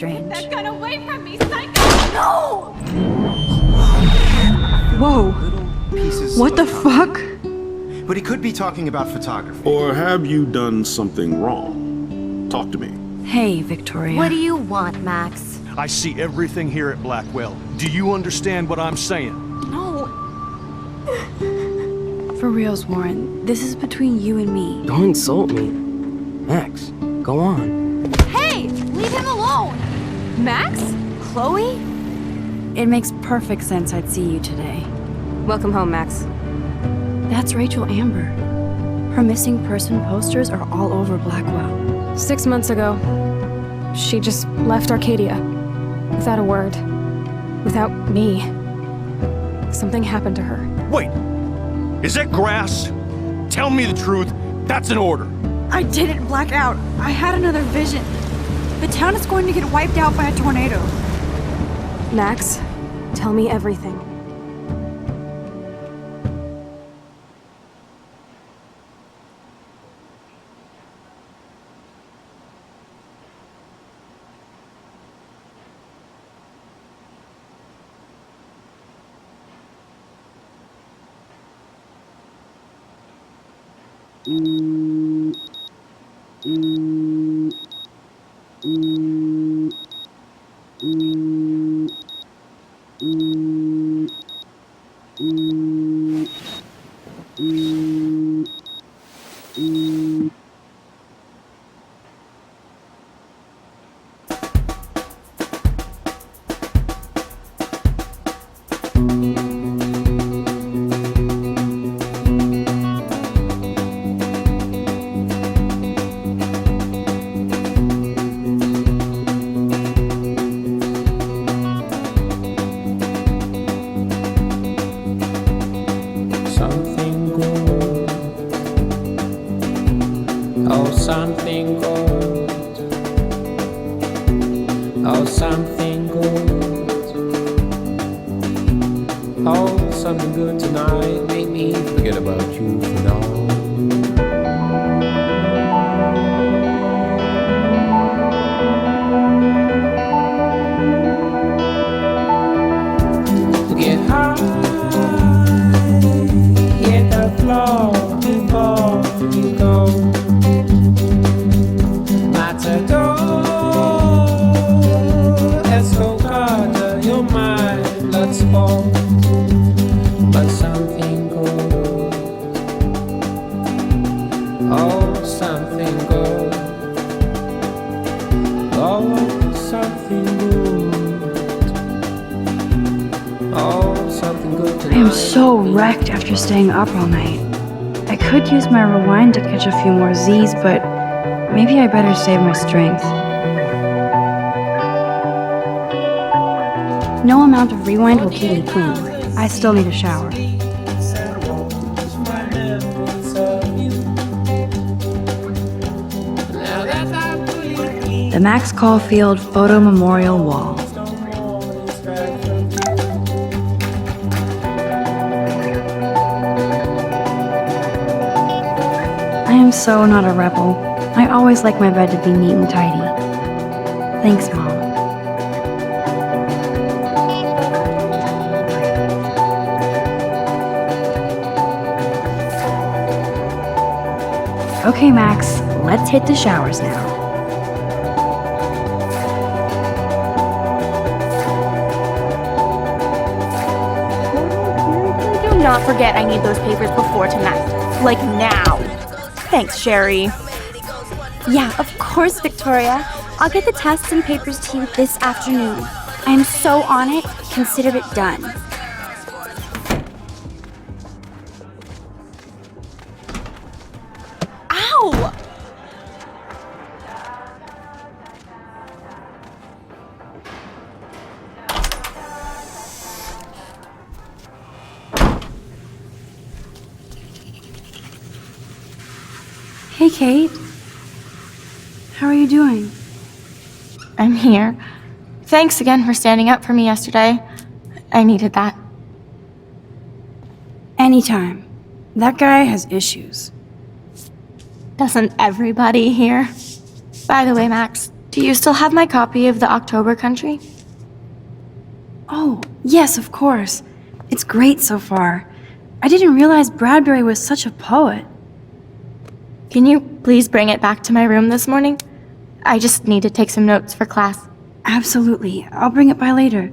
strange. Get that gun away from me, psycho! No! Whoa! Pieces What the of fuck? But he could be talking about photography. Or have you done something wrong? Talk to me. Hey, Victoria. What do you want, Max? I see everything here at Blackwell. Do you understand what I'm saying? No! For reals, Warren, this is between you and me. Don't insult me. Max, go on. Hey! Leave him alone! Max? Chloe? It makes perfect sense I'd see you today. Welcome home, Max. That's Rachel Amber. Her missing person posters are all over Blackwell. 6 months ago, she just left Arcadia. Without a word. Without me. Something happened to her. Wait! Is that grass? Tell me the truth. That's an order. I didn't black out. I had another vision. The town is going to get wiped out by a tornado. Max, tell me everything. Something good. Oh, something good. Oh, something good. Oh, something good tonight. Make me forget about you for now. Get high, hit the floor before you go. Matador, escalade, your mind, let's fall. But something good, oh, something good, oh, something good. Oh, something good tonight. I am so wrecked after staying up all night. I could use my rewind to catch a few more Z's, but maybe I better save my strength. No amount of rewind will keep me clean. I still need a shower. The Max Caulfield Photo Memorial Wall. I am so not a rebel. I always like my bed to be neat and tidy. Thanks, Mom. Okay, Max, let's hit the showers now. Do not forget I need those papers before tonight. Like now. Thanks, Sherry. Yeah, of course, Victoria. I'll get the tests and papers to you this afternoon. I am so on it. Consider it done. Ow! Hey, Kate. How are you doing? I'm here. Thanks again for standing up for me yesterday. I needed that. Anytime. That guy has issues. Doesn't everybody here? By the way, Max, do Do you still have my copy of The October Country? Oh, yes, of course. It's great so far. I didn't realize Bradbury was such a poet. Can you please bring it back to my room this morning? I just need to take some notes for class. Absolutely. I'll bring it by later.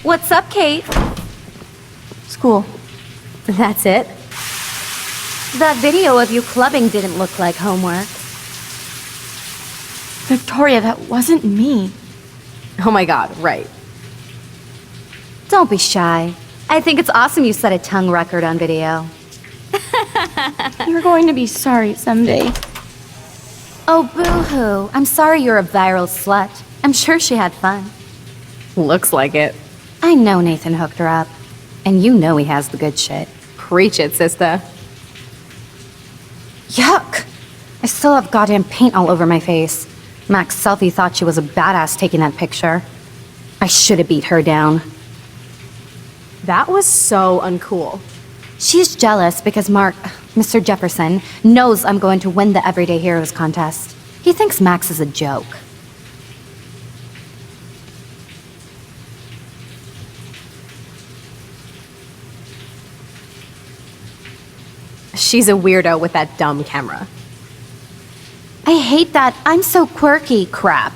What's up, Kate? School. That's it? That video of you clubbing didn't look like homework. Victoria, that wasn't me. Oh my god, right. Don't be shy. I think it's awesome you set a tongue record on video. You're going to be sorry someday. Oh, boo-hoo. I'm sorry you're a viral slut. I'm sure she had fun. Looks like it. I know Nathan hooked her up. And you know he has the good shit. Preach it, sister. Yuck! I still have goddamn paint all over my face. Max Selfie thought she was a badass taking that picture. I should have beat her down. That was so uncool. She's jealous because Mr. Jefferson, knows I'm going to win the Everyday Heroes contest. He thinks Max is a joke. She's a weirdo with that dumb camera. I hate that I'm so quirky crap.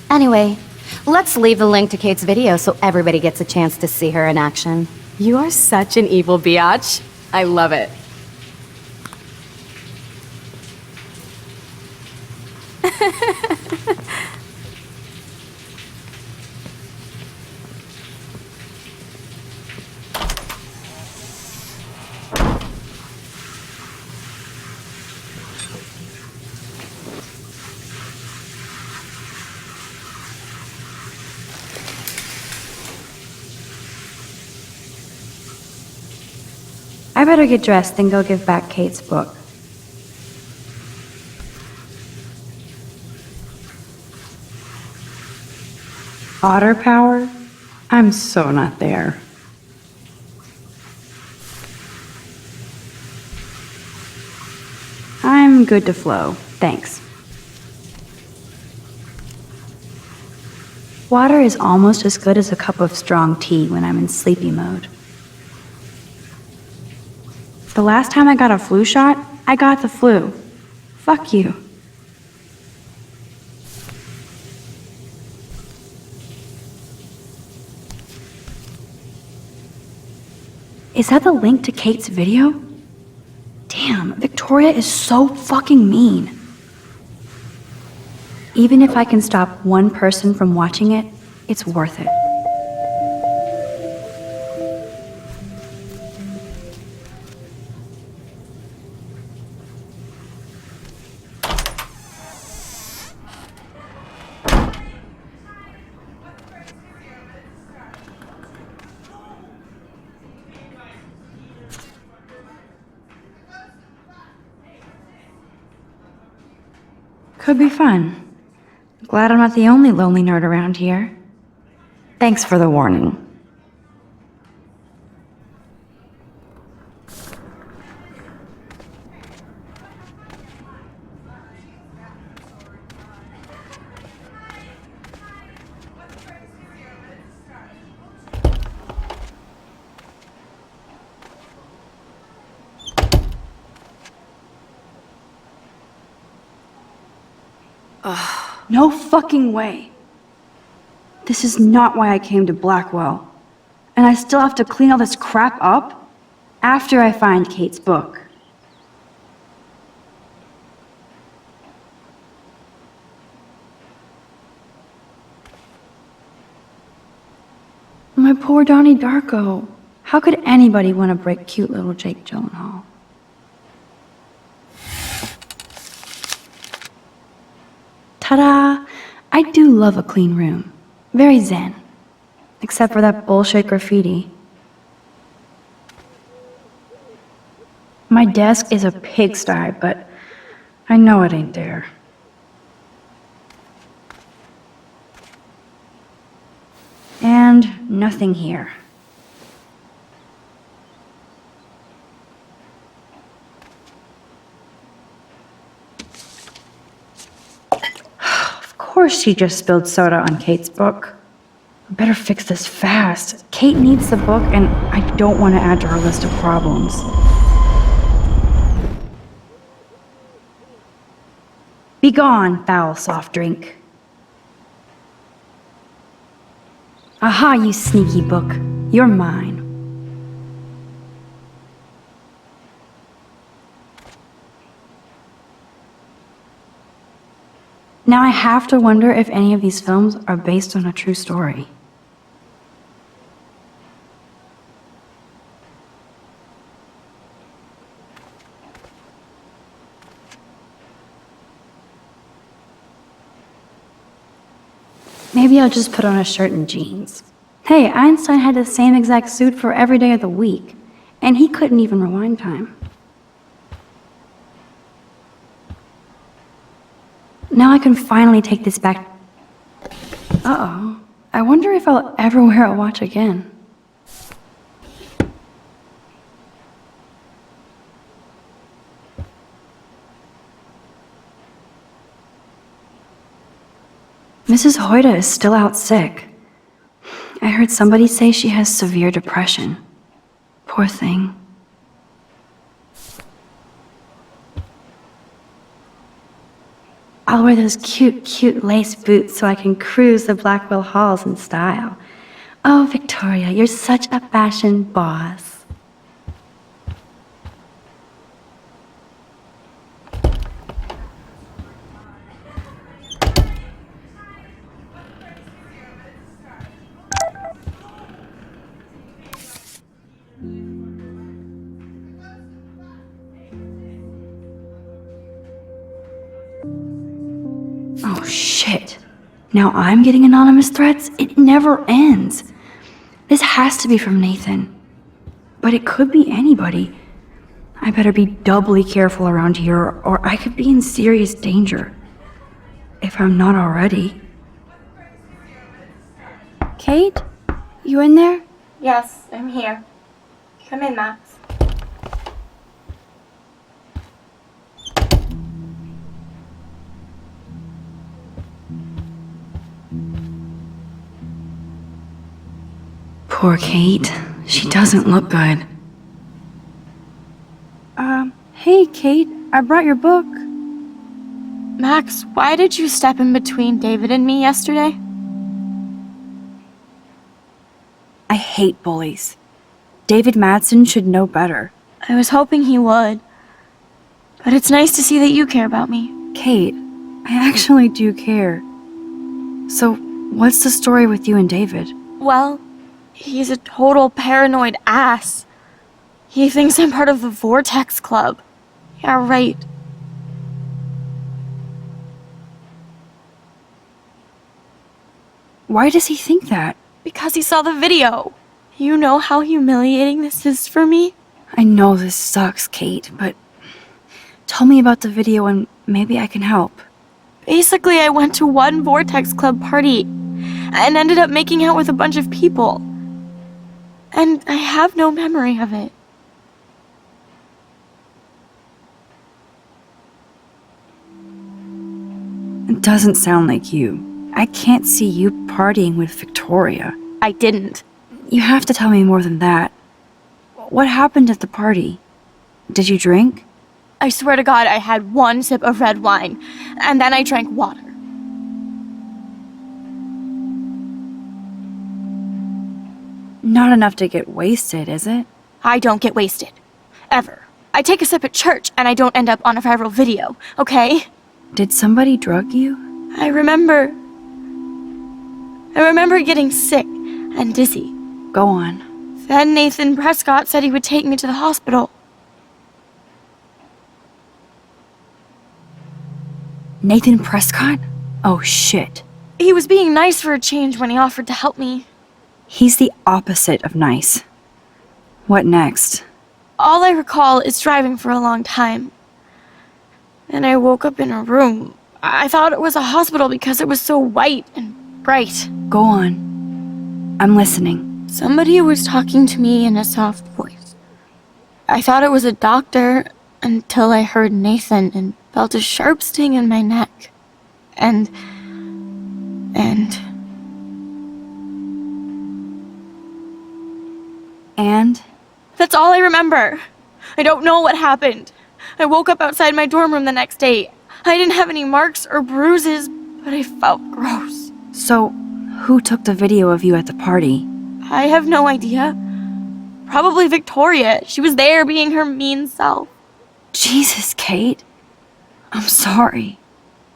Anyway, let's leave the link to Kate's video so everybody gets a chance to see her in action. You are such an evil biatch. I love it. I better get dressed and go give back Kate's book. Otter power? I'm so not there. I'm good to flow, thanks. Water is almost as good as a cup of strong tea when I'm in sleepy mode. The last time I got a flu shot, I got the flu. Fuck you. Is that the link to Kate's video? Damn, Victoria is so fucking mean. Even if I can stop one person from watching it, it's worth it. Could be fun. Glad I'm not the only lonely nerd around here. Thanks for the warning. No fucking way. This is not why I came to Blackwell. And I still have to clean all this crap up after I find Kate's book. My poor Donnie Darko. How could anybody want to break cute little Jake Gyllenhaal? Ta-da! I do love a clean room. Very zen. Except for that bullshit graffiti. My desk is a pigsty, but I know it ain't there. And nothing here. Of course she just spilled soda on Kate's book. I better fix this fast. Kate needs the book, and I don't want to add to her list of problems. Be gone, foul soft drink. Aha, you sneaky book. You're mine. Now I have to wonder if any of these films are based on a true story. Maybe I'll just put on a shirt and jeans. Hey, Einstein had the same exact suit for every day of the week, and he couldn't even rewind time. Now I can finally take this back. Uh-oh. I wonder if I'll ever wear a watch again. Mrs. Hoyda is still out sick. I heard somebody say she has severe depression. Poor thing. I'll wear those cute lace boots so I can cruise the Blackwell halls in style. Oh, Victoria, you're such a fashion boss. Oh, shit. Now I'm getting anonymous threats? It never ends. This has to be from Nathan. But it could be anybody. I better be doubly careful around here, or I could be in serious danger. If I'm not already. Kate? You in there? Yes, I'm here. Come in, Max. Poor Kate. She doesn't look good. Hey, Kate. I brought your book. Max, why did you step in between David and me yesterday? I hate bullies. David Madsen should know better. I was hoping he would. But it's nice to see that you care about me. Kate, I actually do care. So, what's the story with you and David? Well, he's a total paranoid ass. He thinks I'm part of the Vortex Club. Yeah, right. Why does he think that? Because he saw the video. You know how humiliating this is for me? I know this sucks, Kate, but tell me about the video and maybe I can help. Basically, I went to one Vortex Club party and ended up making out with a bunch of people. And I have no memory of it. It doesn't sound like you. I can't see you partying with Victoria. I didn't. You have to tell me more than that. What happened at the party? Did you drink? I swear to God, I had one sip of red wine, and then I drank water. Not enough to get wasted, is it? I don't get wasted. Ever. I take a sip at church, and I don't end up on a viral video, okay? Did somebody drug you? I remember getting sick and dizzy. Go on. Then Nathan Prescott said he would take me to the hospital. Nathan Prescott? Oh shit. He was being nice for a change when he offered to help me. He's the opposite of nice. What next? All I recall is driving for a long time. And I woke up in a room. I thought it was a hospital because it was so white and bright. Go on. I'm listening. Somebody was talking to me in a soft voice. I thought it was a doctor until I heard Nathan and felt a sharp sting in my neck. And that's all I remember. I don't know what happened. I woke up outside my dorm room the next day. I didn't have any marks or bruises, but I felt gross. So, who took the video of you at the party? I have no idea. Probably Victoria. She was there being her mean self. Jesus, Kate. I'm sorry.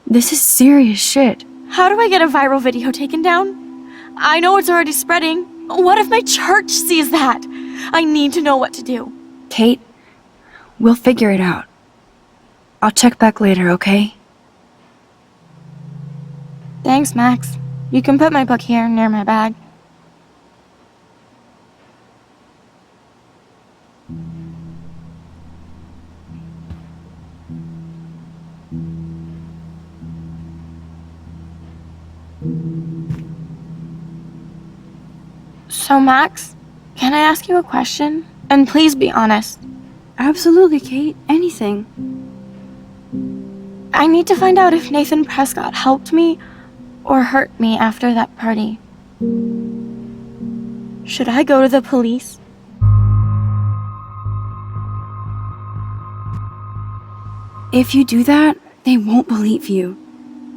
This is serious shit. How do I get a viral video taken down? I know it's already spreading. What if my church sees that? I need to know what to do. Kate, we'll figure it out. I'll check back later, okay? Thanks, Max. You can put my book here near my bag. So, Max, can I ask you a question? And please be honest. Absolutely, Kate. Anything. I need to find out if Nathan Prescott helped me or hurt me after that party. Should I go to the police? If you do that, they won't believe you.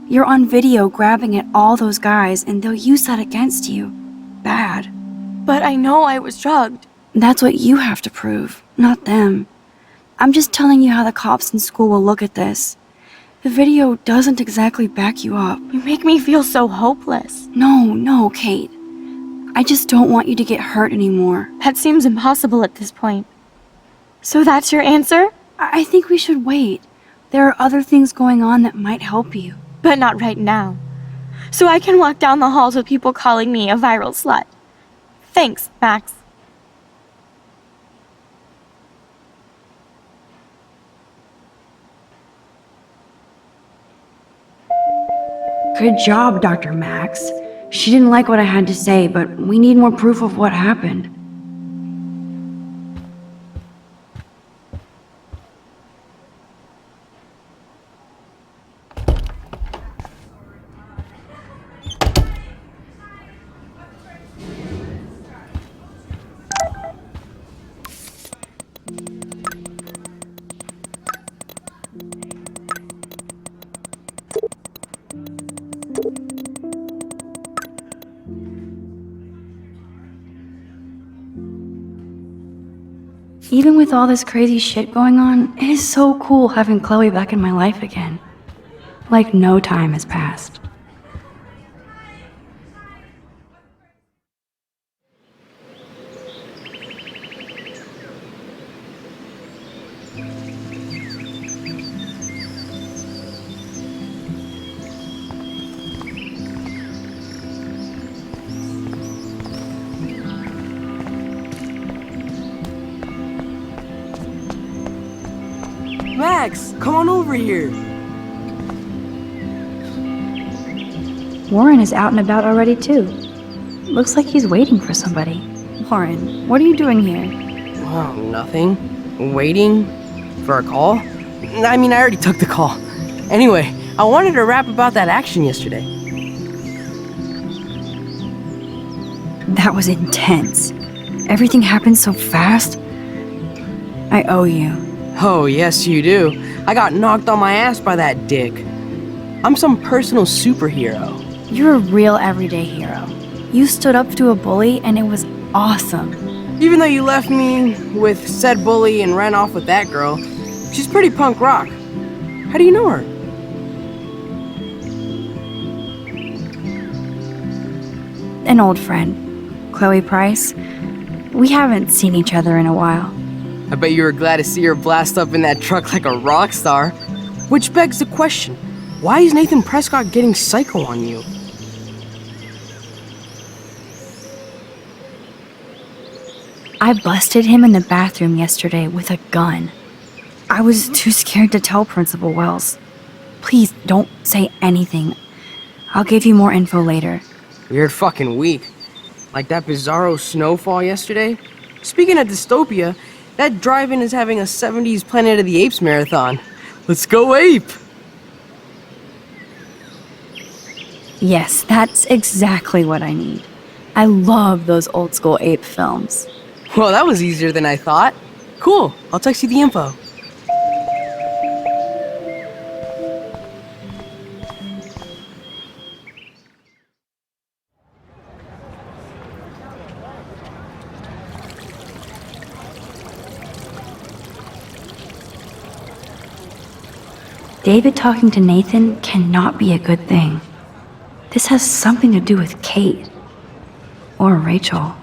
You're on video grabbing at all those guys, and they'll use that against you. Bad. But I know I was drugged. That's what you have to prove, not them. I'm just telling you how the cops in school will look at this. The video doesn't exactly back you up. You make me feel so hopeless. No, Kate. I just don't want you to get hurt anymore. That seems impossible at this point. So that's your answer? I think we should wait. There are other things going on that might help you. But not right now. So I can walk down the halls with people calling me a viral slut. Thanks, Max. Good job, Dr. Max. She didn't like what I had to say, but we need more proof of what happened. Even with all this crazy shit going on, it is so cool having Chloe back in my life again. Like no time has passed. Max, come on over here. Warren is out and about already too. Looks like he's waiting for somebody. Warren, what are you doing here? Oh, nothing. Waiting for a call? I mean, I already took the call. Anyway, I wanted to rap about that action yesterday. That was intense. Everything happened so fast. I owe you. Oh, yes, you do. I got knocked on my ass by that dick. I'm some personal superhero. You're a real everyday hero. You stood up to a bully and it was awesome. Even though you left me with said bully and ran off with that girl, she's pretty punk rock. How do you know her? An old friend, Chloe Price. We haven't seen each other in a while. I bet you were glad to see her blast up in that truck like a rock star. Which begs the question, why is Nathan Prescott getting psycho on you? I busted him in the bathroom yesterday with a gun. I was too scared to tell Principal Wells. Please don't say anything. I'll give you more info later. Weird fucking week. Like that bizarro snowfall yesterday. Speaking of dystopia, that drive-in is having a 70s Planet of the Apes marathon. Let's go ape! Yes, that's exactly what I need. I love those old school ape films. Well, that was easier than I thought. Cool, I'll text you the info. David talking to Nathan cannot be a good thing. This has something to do with Kate. Or Rachel.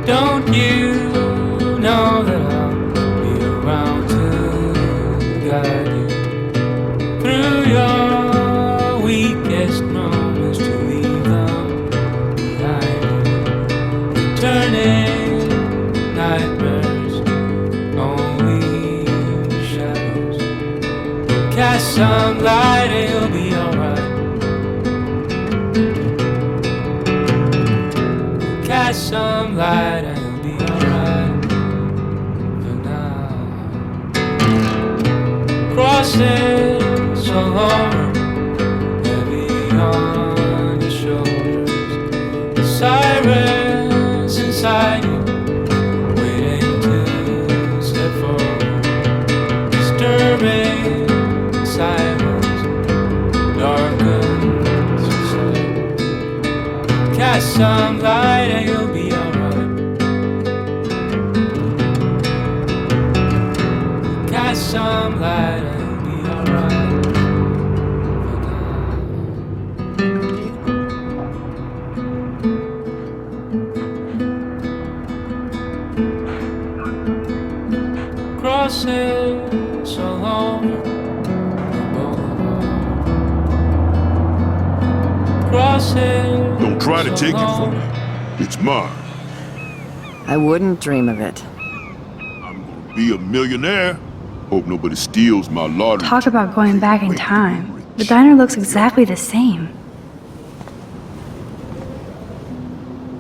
Don't you know that I'll be around to guide you through your weakest moments, to leave them behind you? Returning nightmares, only shadows. Cast some light and you'll be alright. Cast some light and you'll be alright for now. Crossing so long, heavy on your shoulders. The sirens inside you, waiting to step forward. Disturbing silence, darkens inside. Cast some light and you'll be alright. Cast some light and you'll be alright for now. Crossing so long, the boulevard. Crossing. Don't try to take it from me. It's mine. I wouldn't dream of it. I'm gonna be a millionaire. Hope nobody steals my lottery. Talk about going back in time. The diner looks exactly the same.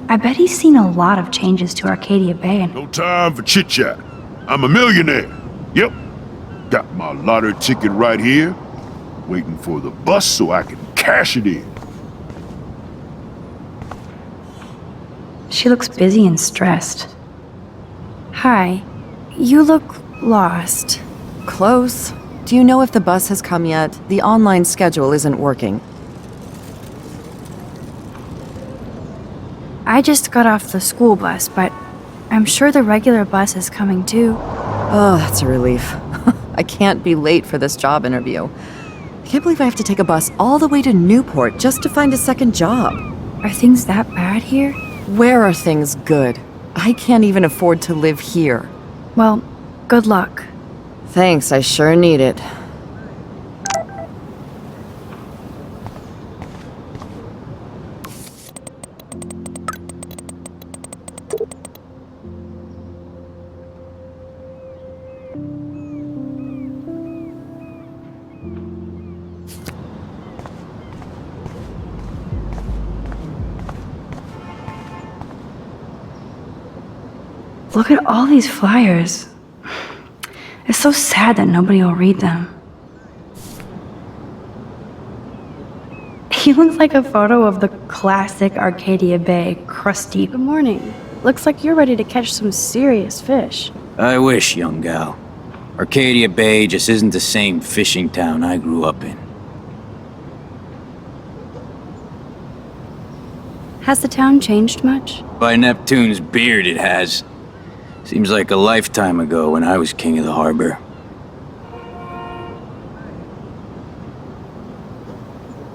I bet he's seen a lot of changes to Arcadia Bay and No time for chit-chat. I'm a millionaire. Yep. Got my lottery ticket right here. Waiting for the bus so I can cash it in. she looks busy and stressed. Hi, you look lost. Close. Do you know if the bus has come yet? The online schedule isn't working. I just got off the school bus, but I'm sure the regular bus is coming too. Oh, that's a relief. I can't be late for this job interview. I can't believe I have to take a bus all the way to Newport just to find a second job. Are things that bad here? Where are things good? I can't even afford to live here. Well, good luck. Thanks, I sure need it. look at all these flyers. It's so sad that nobody will read them. He looks like a photo of the classic Arcadia Bay, crusty. Good morning. Looks like you're ready to catch some serious fish. I wish, young gal. Arcadia Bay just isn't the same fishing town I grew up in. Has the town changed much? By Neptune's beard, it has. Seems like a lifetime ago when I was king of the harbor.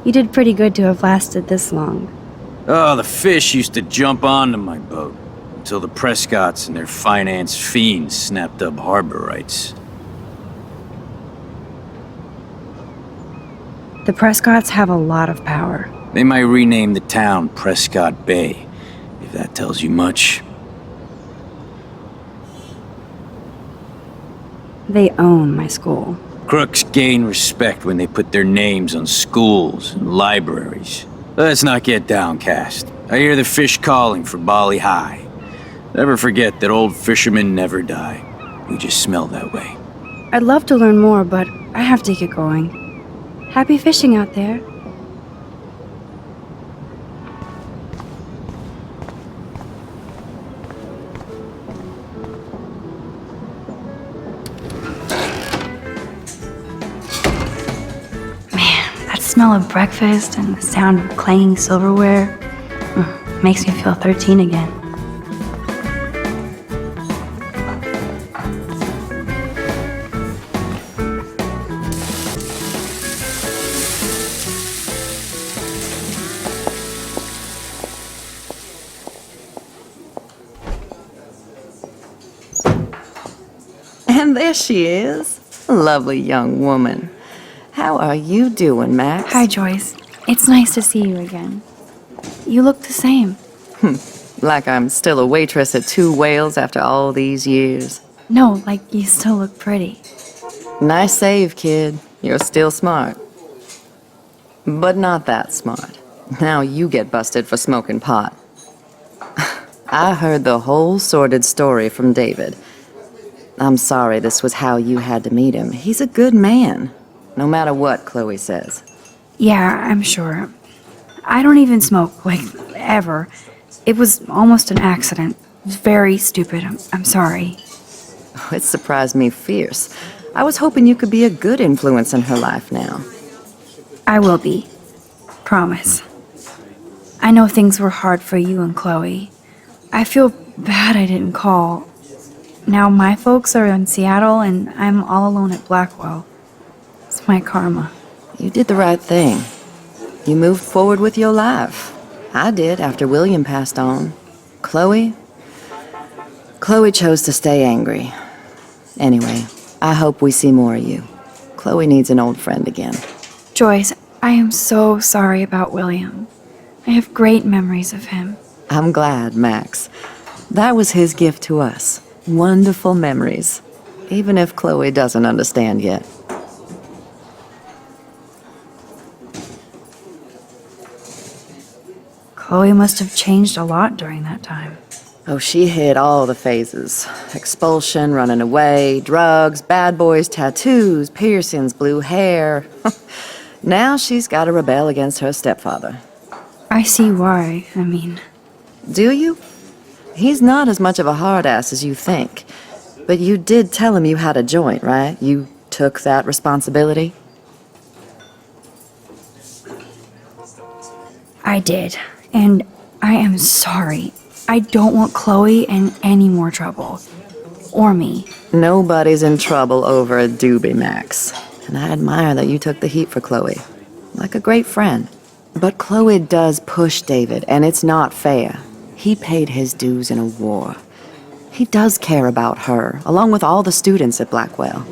You did pretty good to have lasted this long. Oh, the fish used to jump onto my boat until the Prescotts and their finance fiends snapped up harbor rights. The Prescotts have a lot of power. They might rename the town Prescott Bay, if that tells you much. They own my school. Crooks gain respect when they put their names on schools and libraries. Let's not get downcast. I hear the fish calling for Bali High. Never forget that old fishermen never die. We just smell that way. I'd love to learn more, but I have to get going. Happy fishing out there. Smell of breakfast and the sound of clanging silverware makes me feel 13 again. And there she is. A lovely young woman. How are you doing, Max? Hi, Joyce. It's nice to see you again. You look the same. Like I'm still a waitress at Two Whales after all these years. No, like you still look pretty. Nice save, kid. You're still smart. But not that smart. Now you get busted for smoking pot. I heard the whole sordid story from David. I'm sorry this was how you had to meet him. He's a good man. No matter what Chloe says. Yeah, I'm sure. I don't even smoke, like, ever. It was almost an accident. It was very stupid. I'm sorry. It surprised me fierce. I was hoping you could be a good influence in her life now. I will be. Promise. I know things were hard for you and Chloe. I feel bad I didn't call. Now my folks are in Seattle and I'm all alone at Blackwell. It's my karma. You did the right thing. You moved forward with your life. I did after William passed on. Chloe chose to stay angry. Anyway, I hope we see more of you. Chloe needs an old friend again. Joyce, I am so sorry about William. I have great memories of him. I'm glad, Max. That was his gift to us. Wonderful memories. Even if Chloe doesn't understand yet. Chloe must have changed a lot during that time. Oh, she hit all the phases. Expulsion, running away, drugs, bad boys, tattoos, piercings, blue hair. Now she's got to rebel against her stepfather. I see why, I mean. Do you? He's not as much of a hard ass as you think. But you did tell him you had a joint, right? You took that responsibility? I did. And I am sorry. I don't want Chloe in any more trouble. Or me. Nobody's in trouble over a doobie, Max. And I admire that you took the heat for Chloe. Like a great friend. But Chloe does push David, and it's not fair. He paid his dues in a war. He does care about her, along with all the students at Blackwell.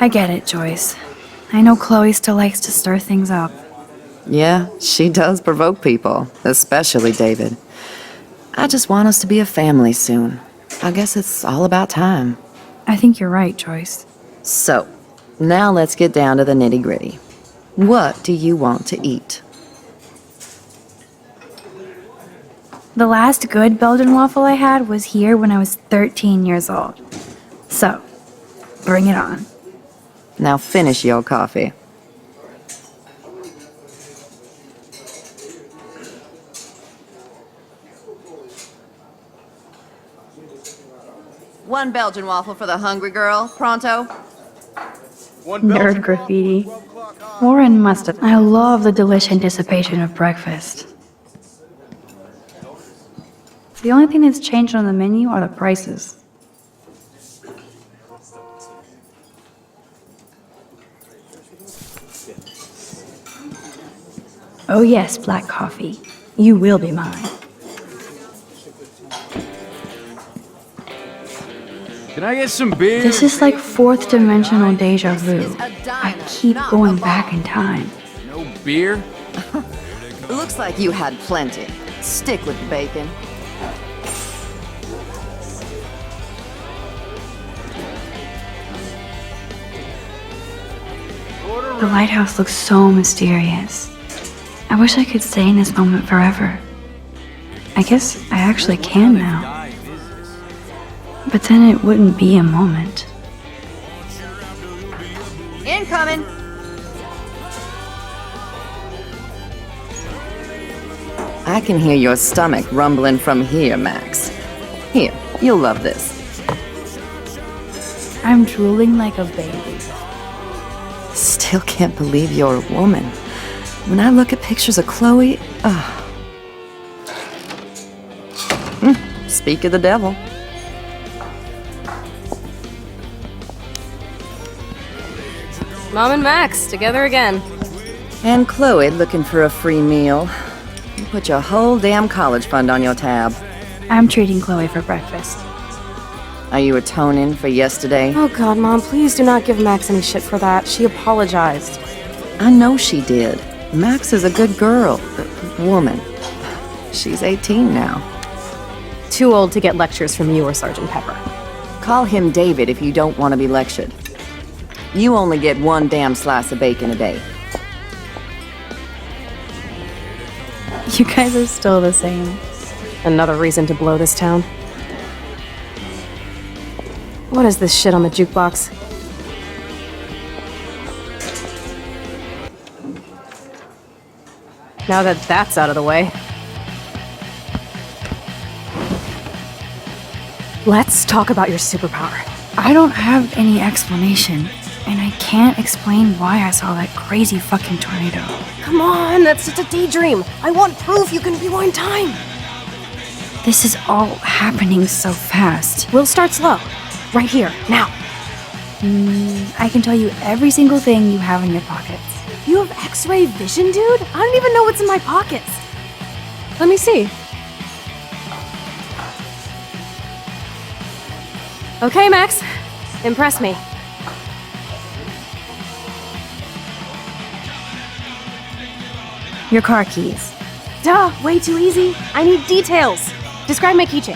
I get it, Joyce. I know Chloe still likes to stir things up. Yeah, she does provoke people, especially David. I just want us to be a family soon. I guess it's all about time. I think you're right, Joyce. So, now let's get down to the nitty-gritty. What do you want to eat? The last good Belgian waffle I had was here when I was 13 years old. So, bring it on. Now finish your coffee. One Belgian waffle for the hungry girl. Pronto? Nerd graffiti. Warren must have. I love the delicious anticipation of breakfast. The only thing that's changed on the menu are the prices. Oh yes, black coffee. You will be mine. Can I get some beer? This is like fourth dimensional deja vu. I keep going back in time. No beer? Looks like you had plenty. Stick with the bacon. The lighthouse looks so mysterious. I wish I could stay in this moment forever. I guess I actually can now. But then it wouldn't be a moment. Incoming! I can hear your stomach rumbling from here, Max. Here, you'll love this. I'm drooling like a baby. Still can't believe you're a woman. When I look at pictures of Chloe, speak of the devil. Mom and Max, together again. And Chloe looking for a free meal. You put your whole damn college fund on your tab. I'm treating Chloe for breakfast. Are you atoning for yesterday? Oh god, Mom, please do not give Max any shit for that. She apologized. I know she did. Max is a good girl. Woman. She's 18 now. Too old to get lectures from you or Sergeant Pepper. Call him David if you don't want to be lectured. You only get one damn slice of bacon a day. You guys are still the same. Another reason to blow this town. What is this shit on the jukebox? Now that that's out of the way. Let's talk about your superpower. I don't have any explanation, and I can't explain why I saw that crazy fucking tornado. Come on, that's just a daydream. I want proof you can rewind time. This is all happening so fast. We'll start slow. Right here, now. I can tell you every single thing you have in your pockets. You have X-ray vision, dude? I don't even know what's in my pockets. Let me see. Okay, Max. Impress me. Your car keys. Duh, way too easy. I need details. Describe my keychain.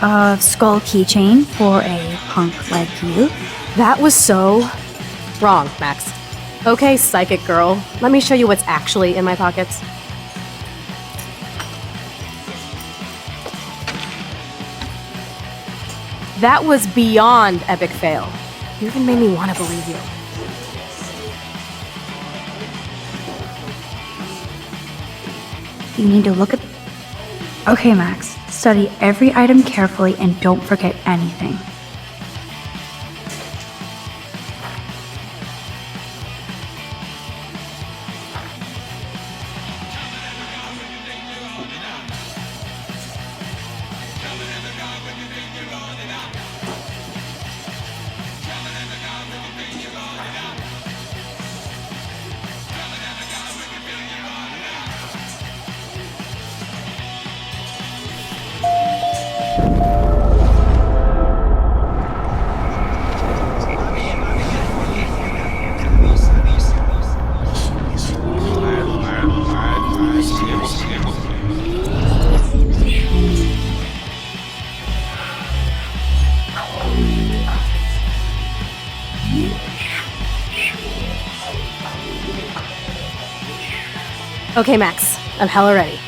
A skull keychain for a punk like you. That was so wrong, Max. Okay, psychic girl. Let me show you what's actually in my pockets. That was beyond epic fail. You even made me want to believe you. You need to look at... Okay, Max. Study every item carefully and don't forget anything. Okay, Max. I'm hella ready.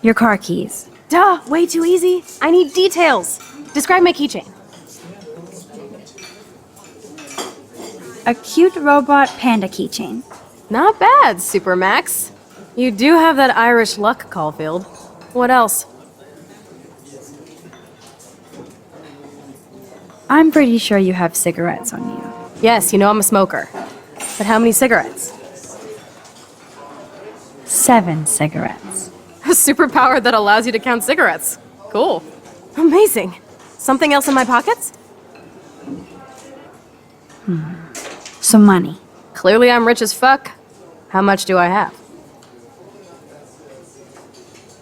Your car keys. Duh, way too easy. I need details. Describe my keychain. A cute robot panda keychain. Not bad, Super Max. You do have that Irish luck, Caulfield. What else? I'm pretty sure you have cigarettes on you. Yes, you know I'm a smoker. But how many cigarettes? 7 cigarettes. A superpower that allows you to count cigarettes. Cool. Amazing. Something else in my pockets? Some money. Clearly I'm rich as fuck. How much do I have?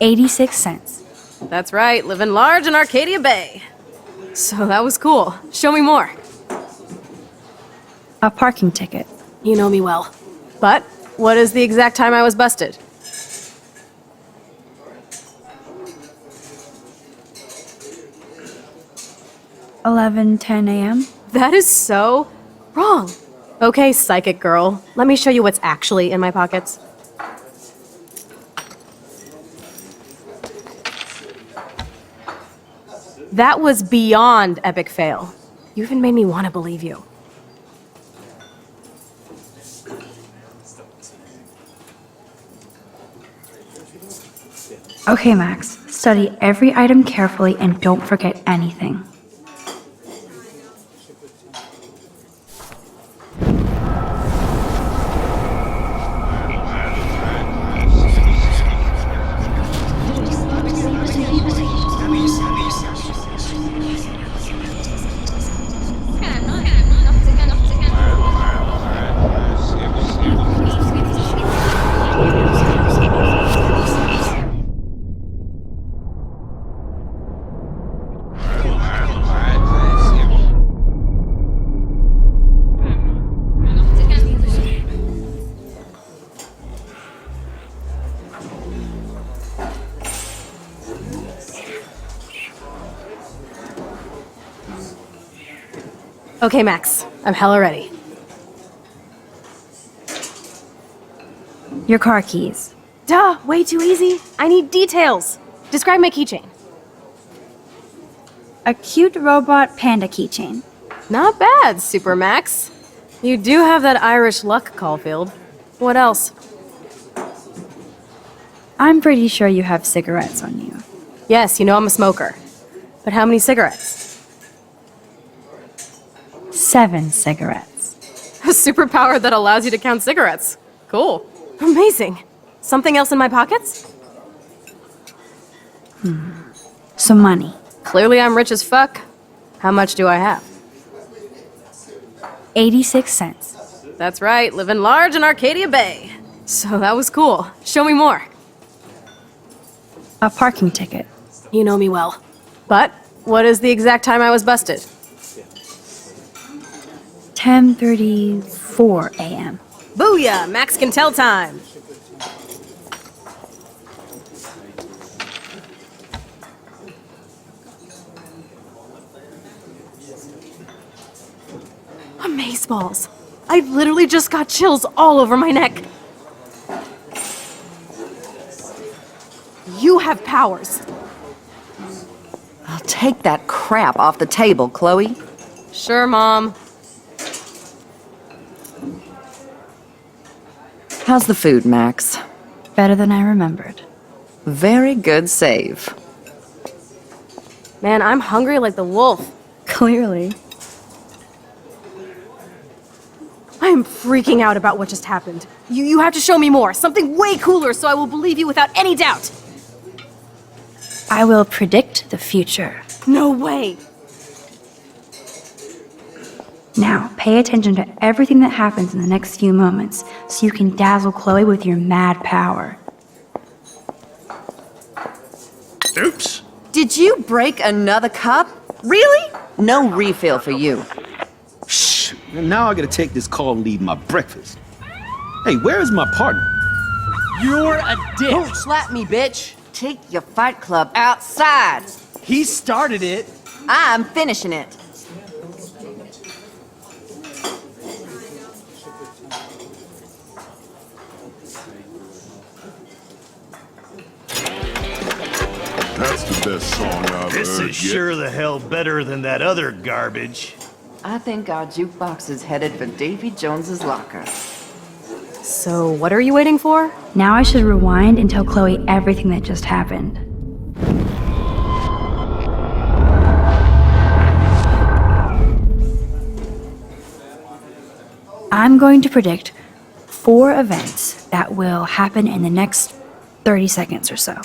86 cents. That's right, living large in Arcadia Bay. So that was cool. Show me more. A parking ticket. You know me well. But what is the exact time I was busted? $11:10 a.m. That is so wrong. Okay, psychic girl. Let me show you what's actually in my pockets. That was beyond epic fail. You even made me want to believe you. Okay, Max. Study every item carefully and don't forget anything. Okay, Max. I'm hella ready. Your car keys. Duh, way too easy. I need details. Describe my keychain. A cute robot panda keychain. Not bad, Super Max. You do have that Irish luck, Caulfield. What else? I'm pretty sure you have cigarettes on you. Yes, you know I'm a smoker. But how many cigarettes? 7 cigarettes. A superpower that allows you to count cigarettes. Cool. Amazing. Something else in my pockets? Some money. Clearly I'm rich as fuck. How much do I have? 86 cents. That's right, living large in Arcadia Bay. So that was cool. Show me more. A parking ticket. You know me well. But what is the exact time I was busted? 10:34 a.m. Booyah! Max can tell time. Amazeballs. I literally just got chills all over my neck. You have powers. I'll take that crap off the table, Chloe. Sure, Mom. How's the food, Max? Better than I remembered. Very good save. Man, I'm hungry like the wolf. Clearly. I am freaking out about what just happened. You have to show me more. Something way cooler so I will believe you without any doubt. I will predict the future. No way. Now, pay attention to everything that happens in the next few moments so you can dazzle Chloe with your mad power. Oops. Did you break another cup? Really? No refill for you. Shh. Now I gotta take this call and leave my breakfast. Hey, where is my partner? You're a dick. Don't slap me, bitch. Take your fight club outside. He started it. I'm finishing it. best song I've This heard is yet. sure the hell better than that other garbage. I think our jukebox is headed for Davy Jones's locker. So, what are you waiting for? Now I should rewind and tell Chloe everything that just happened. I'm going to predict 4 events that will happen in the next 30 seconds or so.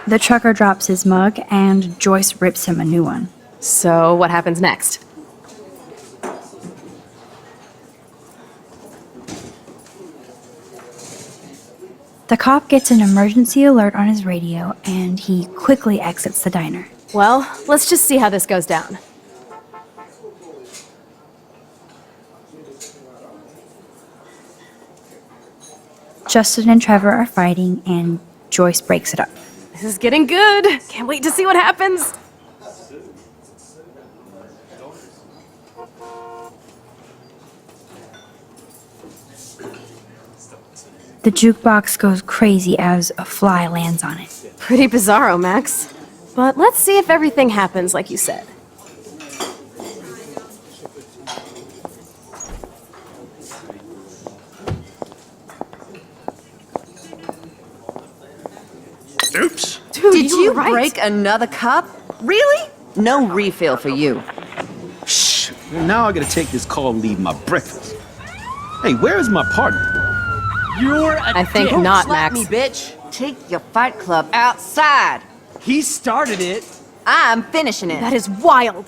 The trucker drops his mug and Joyce rips him a new one. So, what happens next? The cop gets an emergency alert on his radio and he quickly exits the diner. Well, let's just see how this goes down. Justin and Trevor are fighting and Joyce breaks it up. This is getting good. Can't wait to see what happens. The jukebox goes crazy as a fly lands on it. Pretty bizarro, Max. But let's see if everything happens like you said. Oops. Dude, Did you were right. break another cup? Really? No refill for you. Shh. Now I gotta take this call and leave my breakfast. Hey, where is my partner? You're a I think dick. not, Slap Max. me, bitch. Take your fight club outside. He started it. I'm finishing it. That is wild.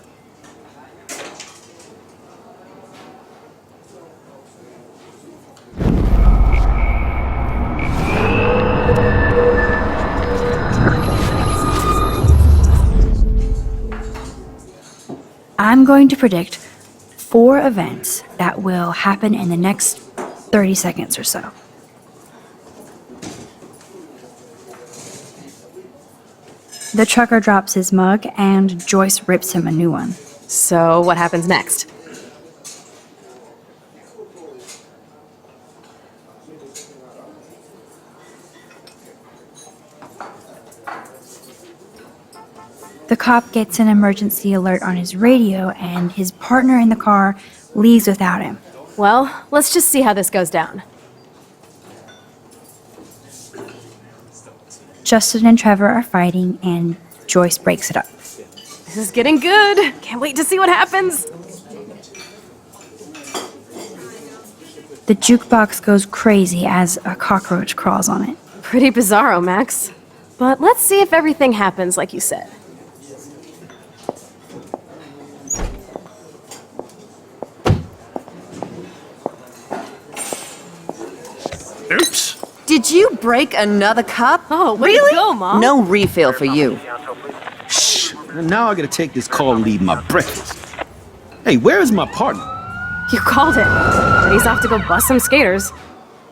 I'm going to predict 4 events that will happen in the next 30 seconds or so. The trucker drops his mug and Joyce rips him a new one. So, what happens next? The cop gets an emergency alert on his radio and his partner in the car leaves without him. Well, let's just see how this goes down. Justin and Trevor are fighting and Joyce breaks it up. This is getting good. Can't wait to see what happens. The jukebox goes crazy as a cockroach crawls on it. Pretty bizarro, Max. But let's see if everything happens like you said. Oops. Did you break another cup? Oh, way to really? go, Mom. No refill for you. Shh. Now I gotta take this call and leave my breakfast. Hey, where is my partner? You called it. But he's off to go bust some skaters.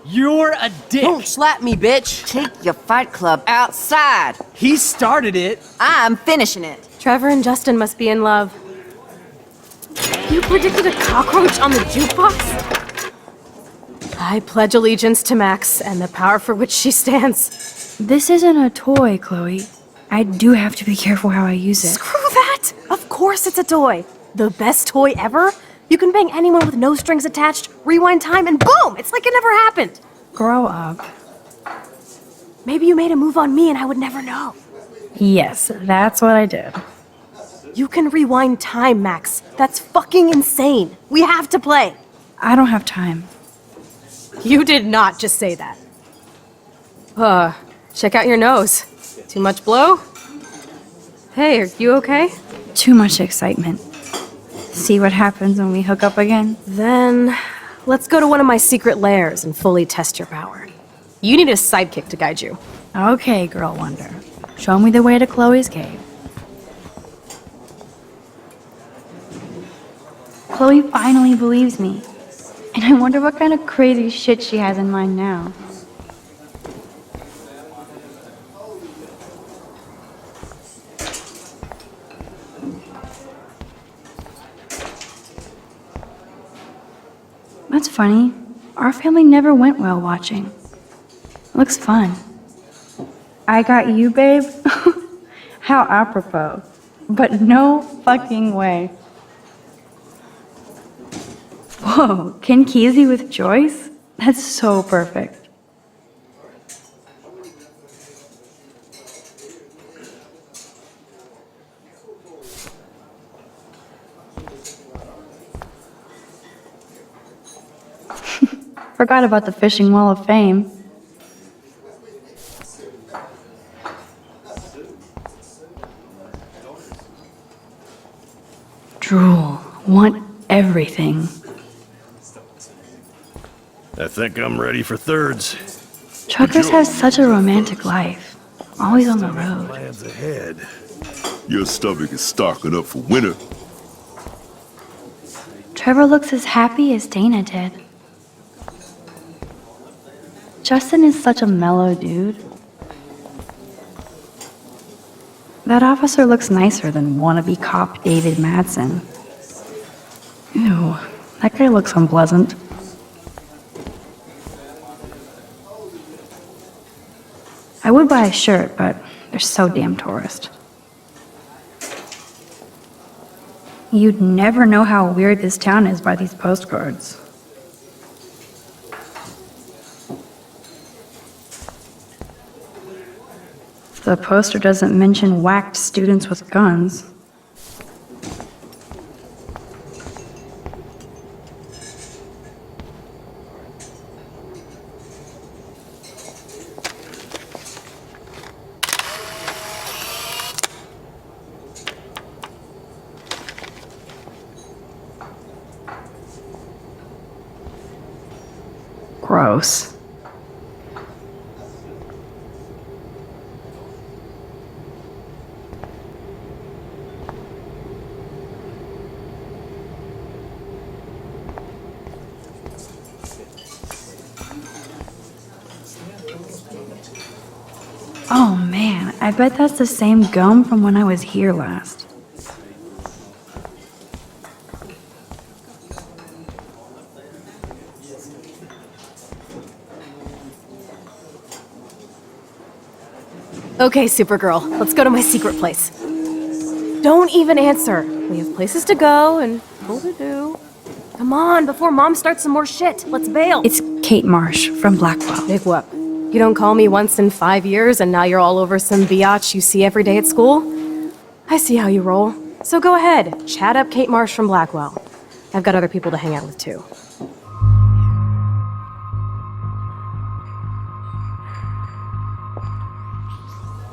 You're a dick. Don't slap me, bitch. Take your fight club outside. He started it. I'm finishing it. Trevor and Justin must be in love. You predicted a cockroach on the jukebox? I pledge allegiance to Max and the power for which she stands. This isn't a toy, Chloe. I do have to be careful how I use it. Screw that! Of course it's a toy. The best toy ever? You can bang anyone with no strings attached, rewind time, and boom! It's like it never happened. Grow up. Maybe you made a move on me and I would never know. Yes, that's what I did. You can rewind time, Max. That's fucking insane. We have to play. I don't have time. You did not just say that. Check out your nose. Too much blow? Hey, are you okay? Too much excitement. See what happens when we hook up again? Then, let's go to one of my secret lairs and fully test your power. You need a sidekick to guide you. Okay, Girl Wonder. Show me the way to Chloe's cave. Chloe finally believes me. And I wonder what kind of crazy shit she has in mind now. That's funny. Our family never went whale watching. Looks fun. I got you, babe? How apropos. But no fucking way. Whoa, Ken Kesey with Joyce? That's so perfect. Forgot about the Fishing Wall of Fame. Drool. Want everything. I think I'm ready for thirds. Truckers have such a romantic life. Always on the road. Plans ahead. Your stomach is stocking up for winter. Trevor looks as happy as Dana did. Justin is such a mellow dude. That officer looks nicer than wannabe cop David Madsen. Ew, that guy looks unpleasant. I would buy a shirt, but they're so damn tourist. You'd never know how weird this town is by these postcards. The poster doesn't mention whacked students with guns. Gross. Oh man, I bet that's the same gum from when I was here last. Okay, Supergirl, let's go to my secret place. Don't even answer. We have places to go and people to do. Come on, before Mom starts some more shit. Let's bail. It's Kate Marsh from Blackwell. Big whoop. You don't call me once in 5 years and now you're all over some biatch you see every day at school? I see how you roll. So go ahead, chat up Kate Marsh from Blackwell. I've got other people to hang out with too.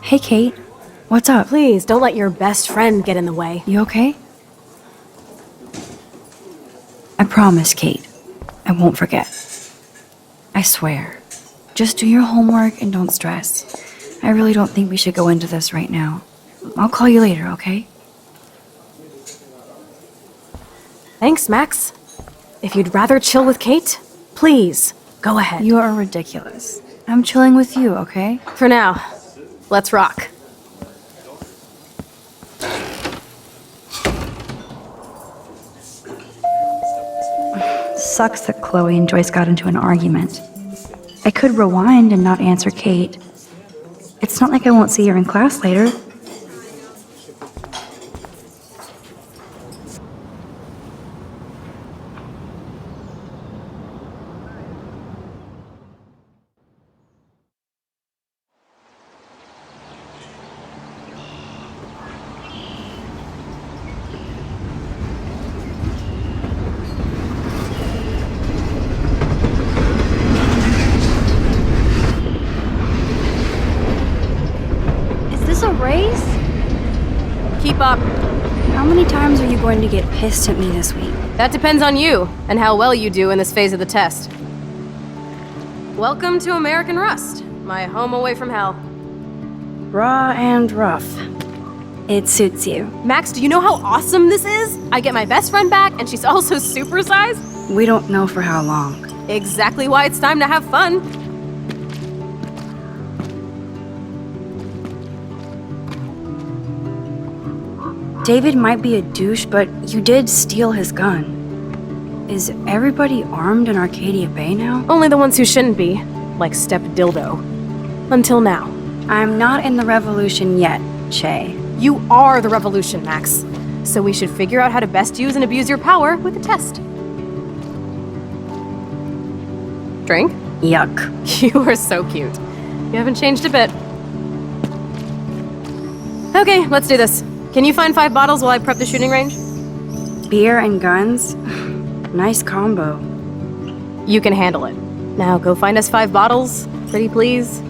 Hey Kate, what's up? Please, don't let your best friend get in the way. You okay? I promise, Kate. I won't forget. I swear. Just do your homework and don't stress. I really don't think we should go into this right now. I'll call you later, okay? Thanks, Max. If you'd rather chill with Kate, please, go ahead. You are ridiculous. I'm chilling with you, okay? For now, let's rock. Sucks that Chloe and Joyce got into an argument. I could rewind and not answer Kate. It's not like I won't see her in class later. A race? Keep up. How many times are you going to get pissed at me this week? That depends on you and how well you do in this phase of the test. Welcome to American Rust, my home away from hell. Raw and rough. It suits you. Max, do you know how awesome this is? I get my best friend back and she's also supersized. We don't know for how long. Exactly why it's time to have fun. David might be a douche, but you did steal his gun. Is everybody armed in Arcadia Bay now? Only the ones who shouldn't be, like Step Dildo. Until now. I'm not in the revolution yet, Che. You are the revolution, Max. So we should figure out how to best use and abuse your power with a test. Drink? Yuck. You are so cute. You haven't changed a bit. Okay, let's do this. Can you find 5 bottles while I prep the shooting range? Beer and guns? Nice combo. You can handle it. Now go find us 5 bottles, pretty please.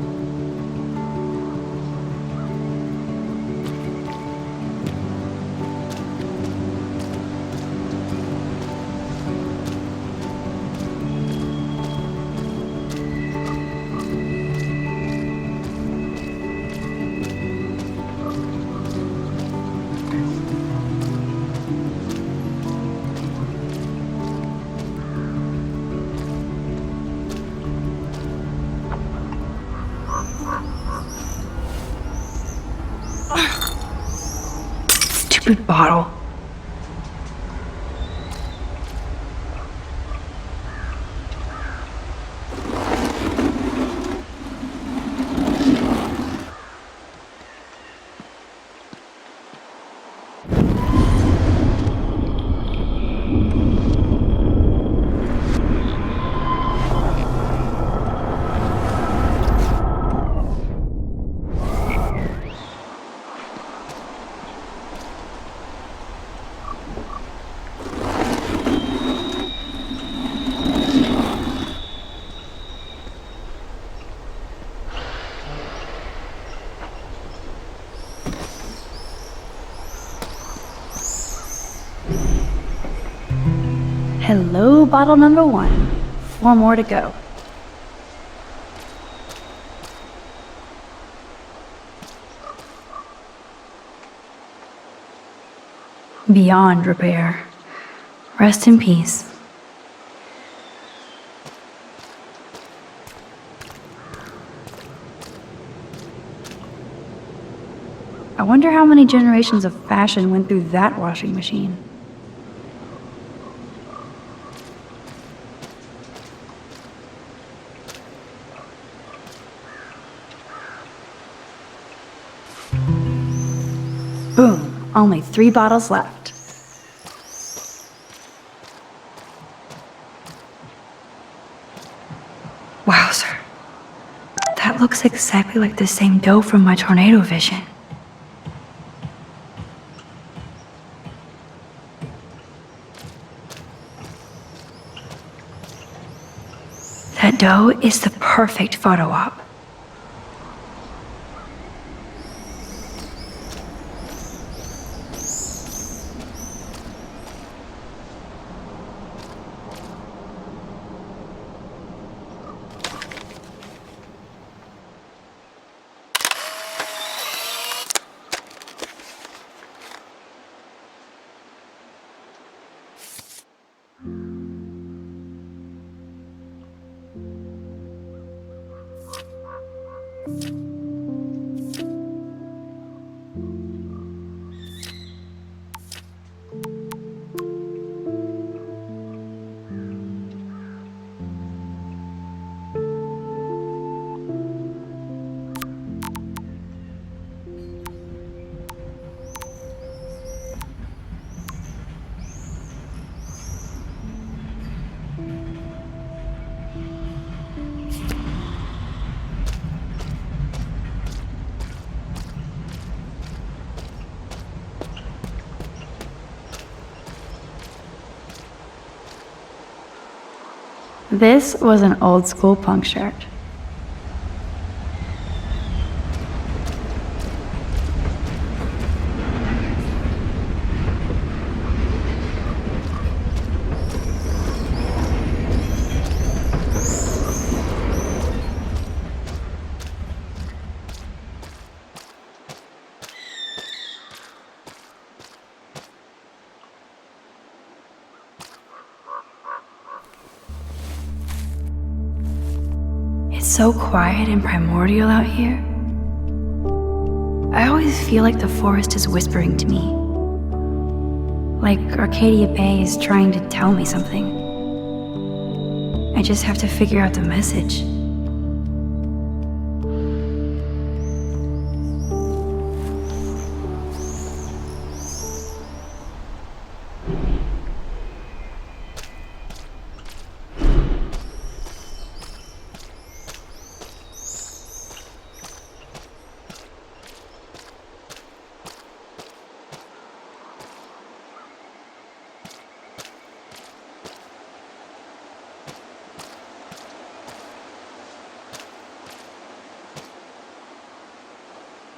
Stupid bottle. Hello, bottle number 1. 4 more to go. Beyond repair. Rest in peace. I wonder how many generations of fashion went through that washing machine. Boom, only 3 bottles left. Wowzer. That looks exactly like the same dough from my tornado vision. That dough is the perfect photo op. This was an old school punk shirt. It's so quiet and primordial out here. I always feel like the forest is whispering to me. Like Arcadia Bay is trying to tell me something. I just have to figure out the message.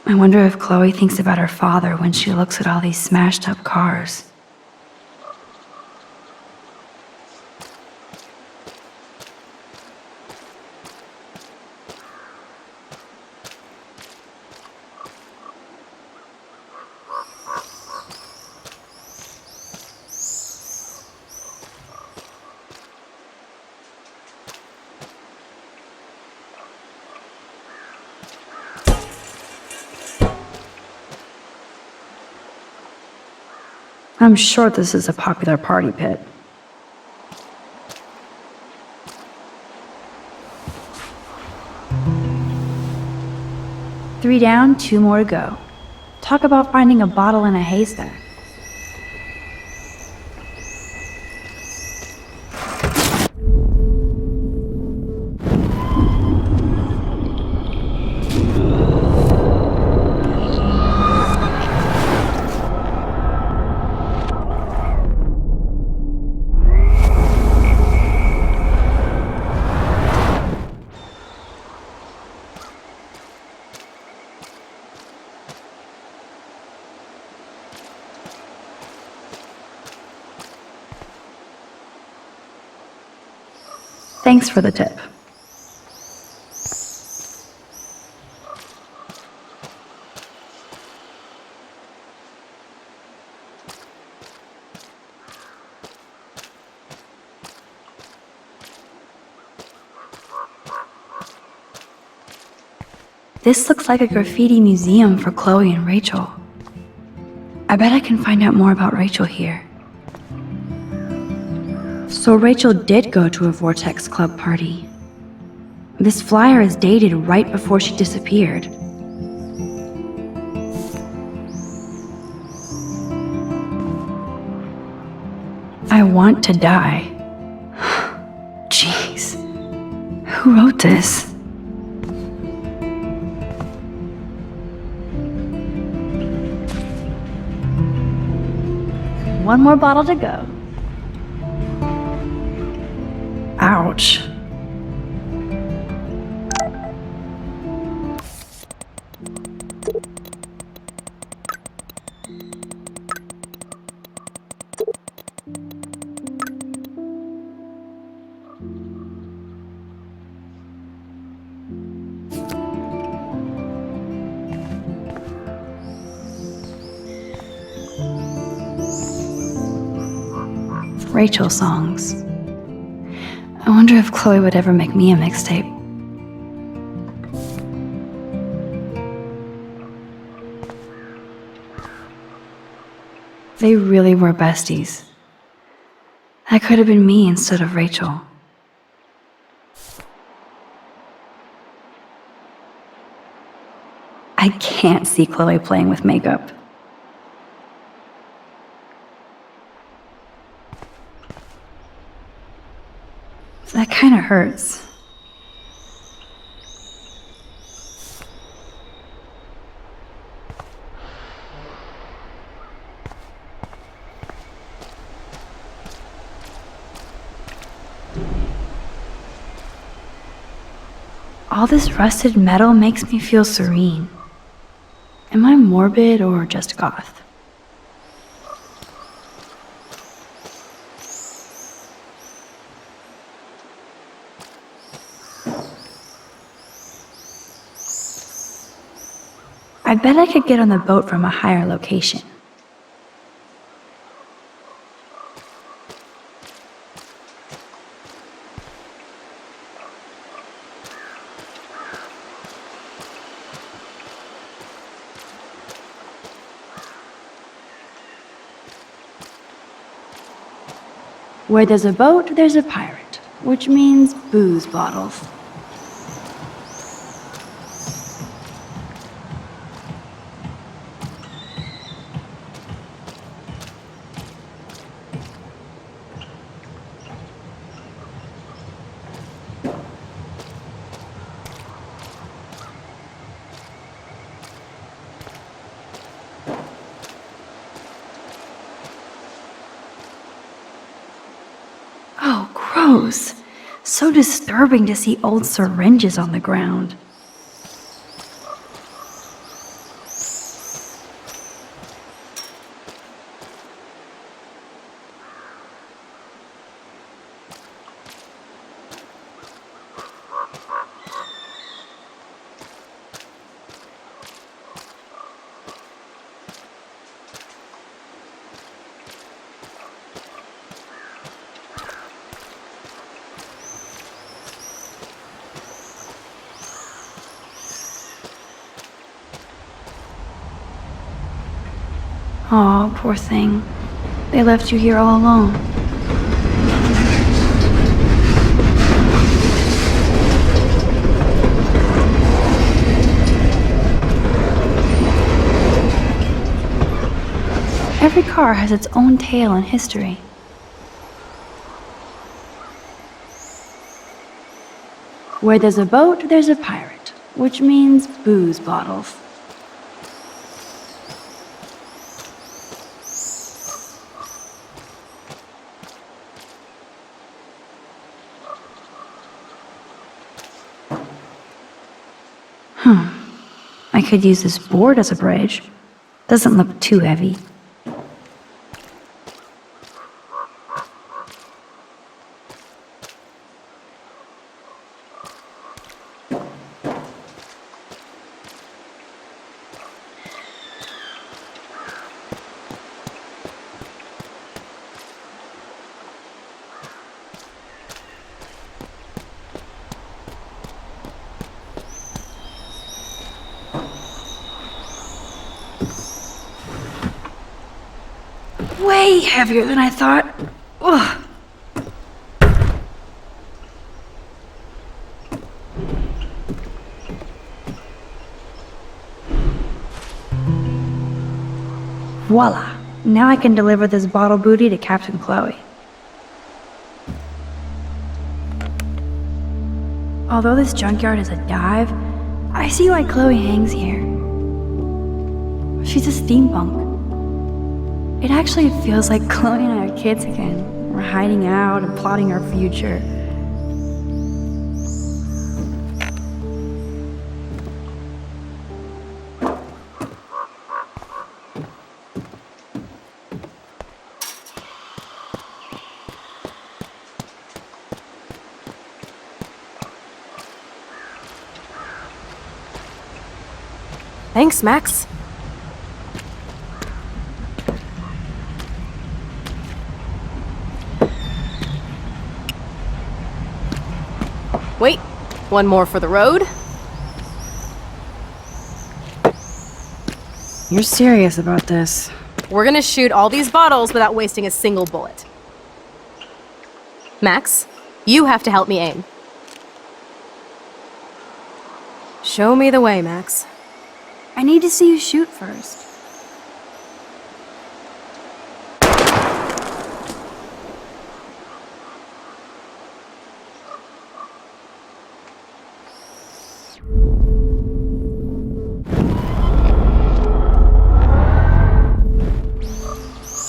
I wonder if Chloe thinks about her father when she looks at all these smashed up cars. I'm sure this is a popular party pit. Three down, two more to go. Talk about finding a bottle in a haystack. Thanks for the tip. This looks like a graffiti museum for Chloe and Rachel. I bet I can find out more about Rachel here. So Rachel did go to a Vortex Club party. This flyer is dated right before she disappeared. I want to die. Jeez. Who wrote this? One more bottle to go. Ouch. Rachel songs. I wonder if Chloe would ever make me a mixtape. They really were besties. That could have been me instead of Rachel. I can't see Chloe playing with makeup. That kind of hurts. All this rusted metal makes me feel serene. Am I morbid or just goth? I bet I could get on the boat from a higher location. Where there's a boat, there's a pirate. which means booze bottles. Oh, gross. So disturbing to see old syringes on the ground. Aw, poor thing. They left you here all alone. Every car has its own tale and history. Where there's a boat, there's a pirate, which means booze bottles. I could use this board as a bridge. Doesn't look too heavy. Way heavier than I thought. Ugh. Voila! Now I can deliver this bottle booty to Captain Chloe. Although this junkyard is a dive, I see why Chloe hangs here. She's a steampunk. It actually feels like Chloe and I are kids again. We're hiding out and plotting our future. Thanks, Max. Wait, one more for the road. You're serious about this? We're gonna shoot all these bottles without wasting a single bullet. Max, you have to help me aim. Show me the way, Max. I need to see you shoot first.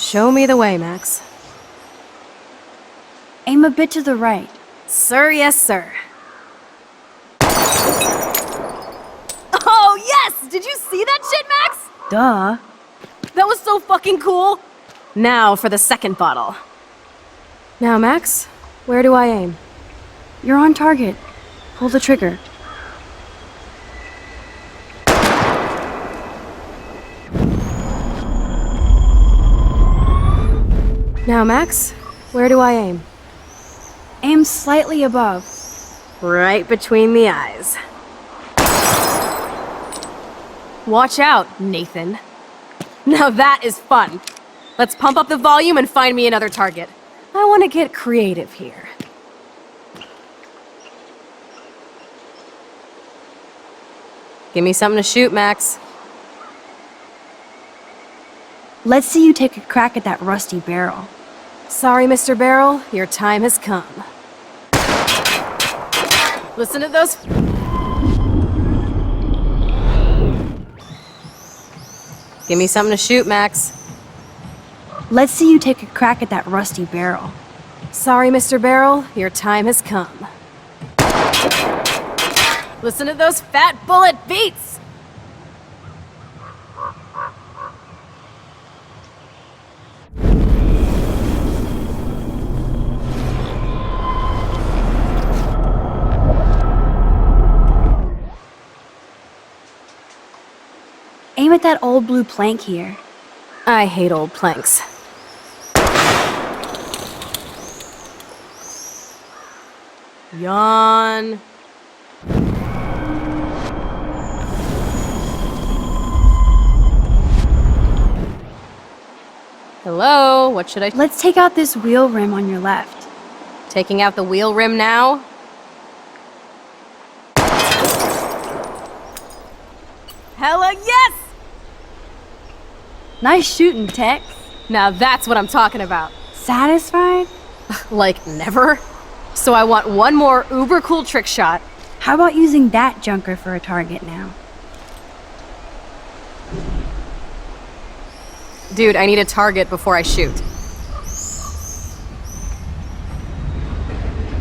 Show me the way, Max. Aim a bit to the right. Sir, yes, sir. Oh, yes! Did you see that shit, Max? Duh. That was so fucking cool! Now for the second bottle. Now, Max, where do I aim? You're on target. Pull the trigger. Now, Max, where do I aim? Aim slightly above. Right between the eyes. Watch out, Nathan. Now that is fun. Let's pump up the volume and find me another target. I want to get creative here. Give me something to shoot, Max. Let's see you take a crack at that rusty barrel. Sorry, Mr. Barrel, your time has come. Listen to those. Give me something to shoot, Max. Let's see you take a crack at that rusty barrel. Sorry, Mr. Barrel, your time has come. Listen to those fat bullet beats! Aim at that old blue plank here. I hate old planks. Yawn. Hello, what should I... Let's take out this wheel rim on your left. Taking out the wheel rim now? Hella yes! Nice shooting, Tex. Now that's what I'm talking about. Satisfied? Like, never? So I want one more uber cool trick shot. How about using that junker for a target now? Dude, I need a target before I shoot.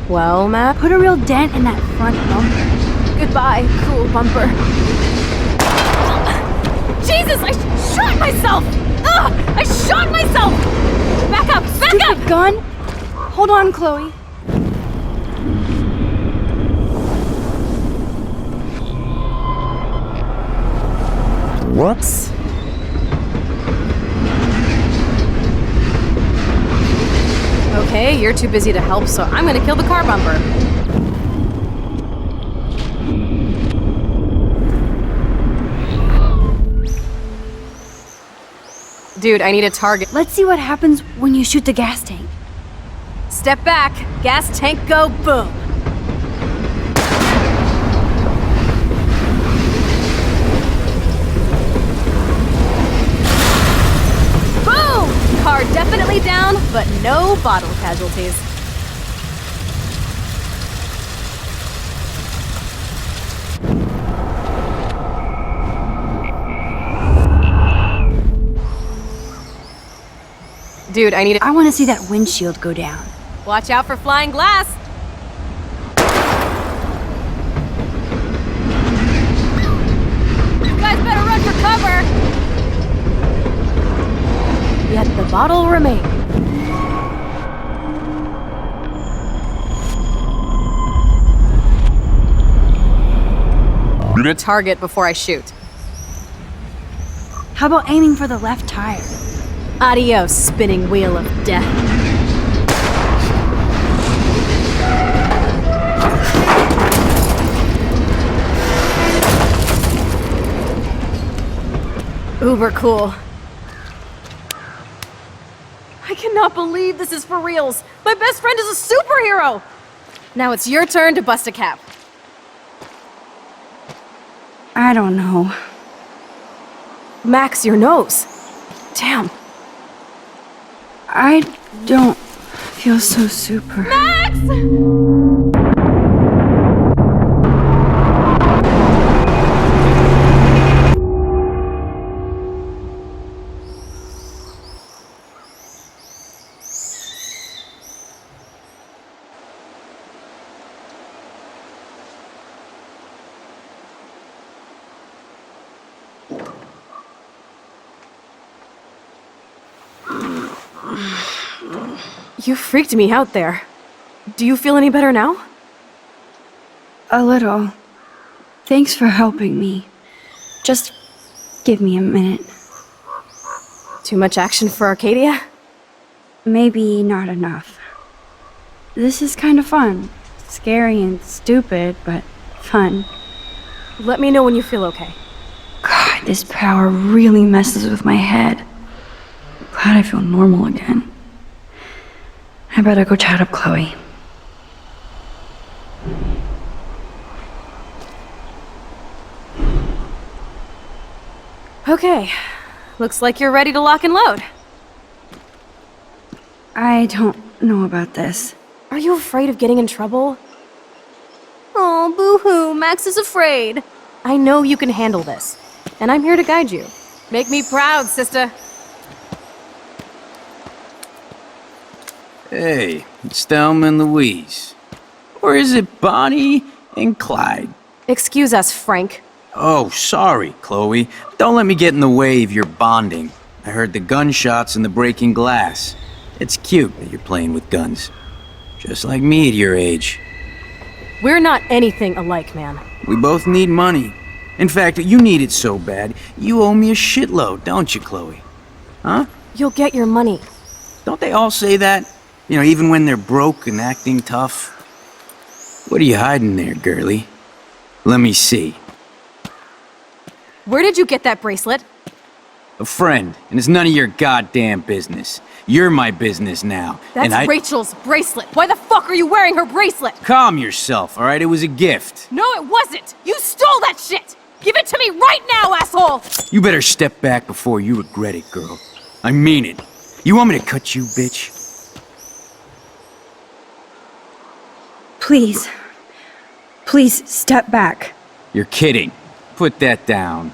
Well, Matt? Put a real dent in that front bumper. Goodbye, cool bumper. Jesus, I shot myself! Ugh, I shot myself! Back up, back Stupid up! gun! Hold on, Chloe. Whoops. Okay, you're too busy to help, so I'm gonna kill the car bumper. Dude, I need a target. Let's see what happens when you shoot the gas tank. Step back, gas tank go, boom. Boom! Car definitely down, but no bottle casualties. Dude, I want to see that windshield go down. Watch out for flying glass! You guys better run for cover! Yet the bottle remains. Target before I shoot. How about aiming for the left tire? Adios, spinning wheel of death. Uber cool. I cannot believe this is for reals. My best friend is a superhero. Now it's your turn to bust a cap. I don't know. Max, your nose. Damn. I don't feel so super. Max! You freaked me out there. Do you feel any better now? A little. Thanks for helping me. Just give me a minute. Too much action for Arcadia? Maybe not enough. This is kind of fun. Scary and stupid, but fun. Let me know when you feel okay. God, this power really messes with my head. Glad I feel normal again. I better go chat up Chloe. Okay. Looks like you're ready to lock and load. I don't know about this. Are you afraid of getting in trouble? Oh, boo-hoo, Max is afraid. I know you can handle this, and I'm here to guide you. Make me proud, sister. Hey, it's Thelma and Louise. Or is it Bonnie and Clyde? Excuse us, Frank. Oh, sorry, Chloe. Don't let me get in the way of your bonding. I heard the gunshots and the breaking glass. It's cute that you're playing with guns. Just like me at your age. We're not anything alike, man. We both need money. In fact, you need it so bad, you owe me a shitload, don't you, Chloe? Huh? You'll get your money. Don't they all say that? You know, even when they're broke and acting tough? What are you hiding there, girlie? Let me see. Where did you get that bracelet? A friend, and it's none of your goddamn business. You're my business now. That's and Rachel's bracelet. Why the fuck are you wearing her bracelet? Calm yourself, all right? It was a gift. No, it wasn't. You stole that shit. Give it to me right now, asshole. You better step back before you regret it, girl. I mean it. You want me to cut you, bitch? Please. Please step back. You're kidding. Put that down.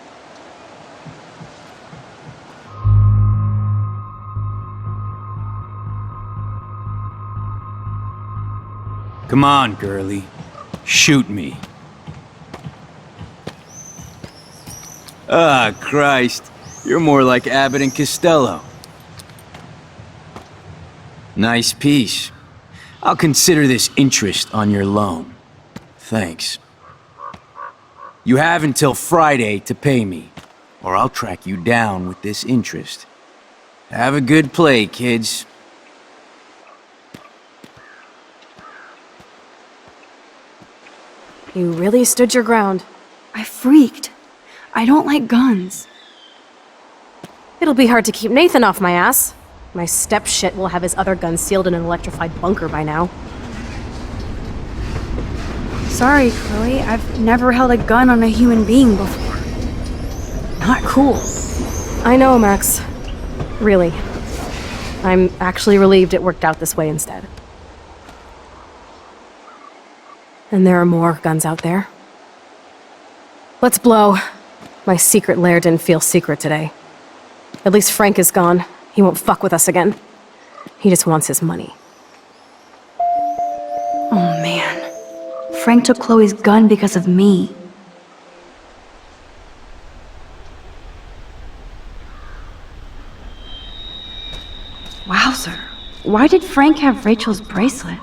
Come on, girlie. Shoot me. Ah, Christ. You're more like Abbott and Costello. Nice piece. I'll consider this interest on your loan. Thanks. You have until Friday to pay me, or I'll track you down with this interest. Have a good play, kids. You really stood your ground. I freaked. I don't like guns. It'll be hard to keep Nathan off my ass. My step-shit will have his other gun sealed in an electrified bunker by now. Sorry, Chloe. I've never held a gun on a human being before. Not cool. I know, Max. Really. I'm actually relieved it worked out this way instead. And there are more guns out there. Let's blow. My secret lair didn't feel secret today. At least Frank is gone. He won't fuck with us again. He just wants his money. Oh man. Frank took Chloe's gun because of me. Wowzer. Why did Frank have Rachel's bracelet?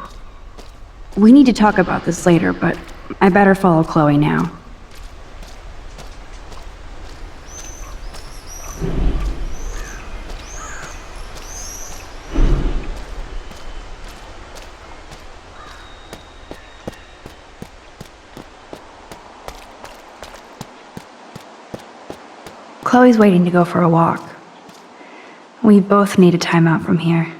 We need to talk about this later, but I better follow Chloe now. Chloe's waiting to go for a walk. We both need a timeout from here.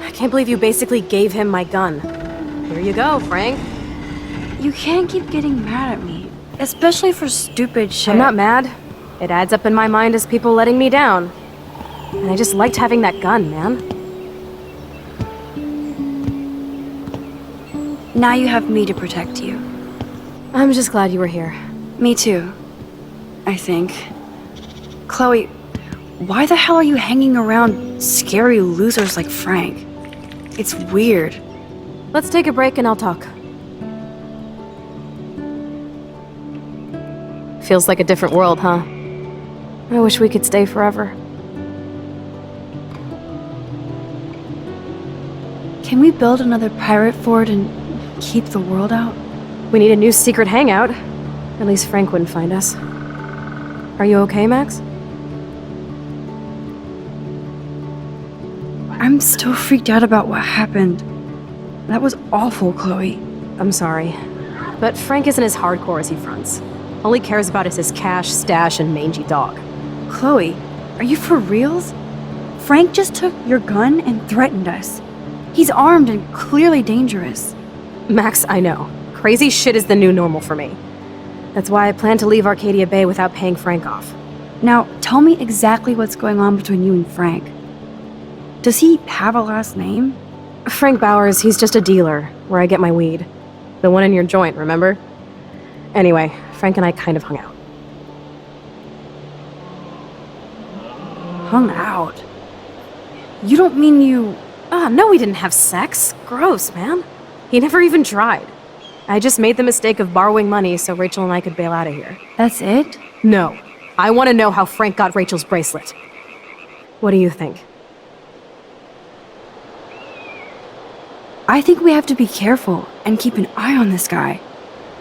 I can't believe you basically gave him my gun. Here you go, Frank. You can't keep getting mad at me, especially for stupid shit. I'm not mad. It adds up in my mind as people letting me down. And I just liked having that gun, man. Now you have me to protect you. I'm just glad you were here. Me too, I think. Chloe, why the hell are you hanging around scary losers like Frank? It's weird. Let's take a break and I'll talk. Feels like a different world, huh? I wish we could stay forever. Can we build another pirate fort and keep the world out? We need a new secret hangout. At least Frank wouldn't find us. Are you okay, Max? I'm still freaked out about what happened. That was awful, Chloe. I'm sorry. But Frank isn't as hardcore as he fronts. All he cares about is his cash, stash, and mangy dog. Chloe, are you for reals? Frank just took your gun and threatened us. He's armed and clearly dangerous. Max, I know. Crazy shit is the new normal for me. That's why I plan to leave Arcadia Bay without paying Frank off. Now, tell me exactly what's going on between you and Frank. Does he have a last name? Frank Bowers, he's just a dealer, where I get my weed. The one in your joint, remember? Anyway, Frank and I kind of hung out. Hung out? You don't mean you... No, we didn't have sex. Gross, man. He never even tried. I just made the mistake of borrowing money so Rachel and I could bail out of here. That's it? No. I want to know how Frank got Rachel's bracelet. What do you think? I think we have to be careful and keep an eye on this guy.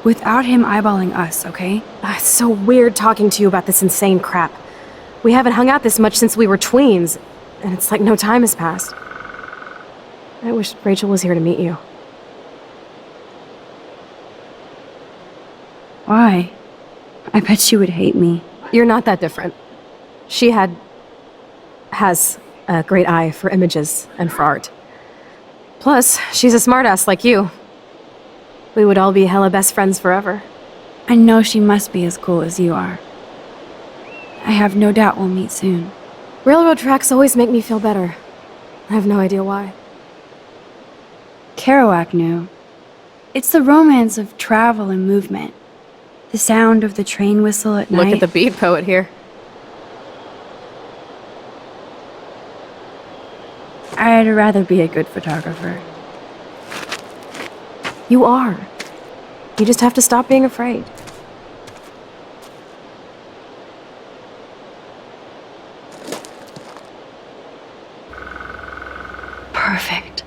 Without him eyeballing us, okay? It's so weird talking to you about this insane crap. We haven't hung out this much since we were tweens, and it's like no time has passed. I wish Rachel was here to meet you. Why? I bet she would hate me. You're not that different. She has a great eye for images and for art. Plus, she's a smartass like you. We would all be hella best friends forever. I know she must be as cool as you are. I have no doubt we'll meet soon. Railroad tracks always make me feel better. I have no idea why. Kerouac knew. It's the romance of travel and movement. The sound of the train whistle at night. Look at the beat poet here. I'd rather be a good photographer. You are. You just have to stop being afraid. Perfect.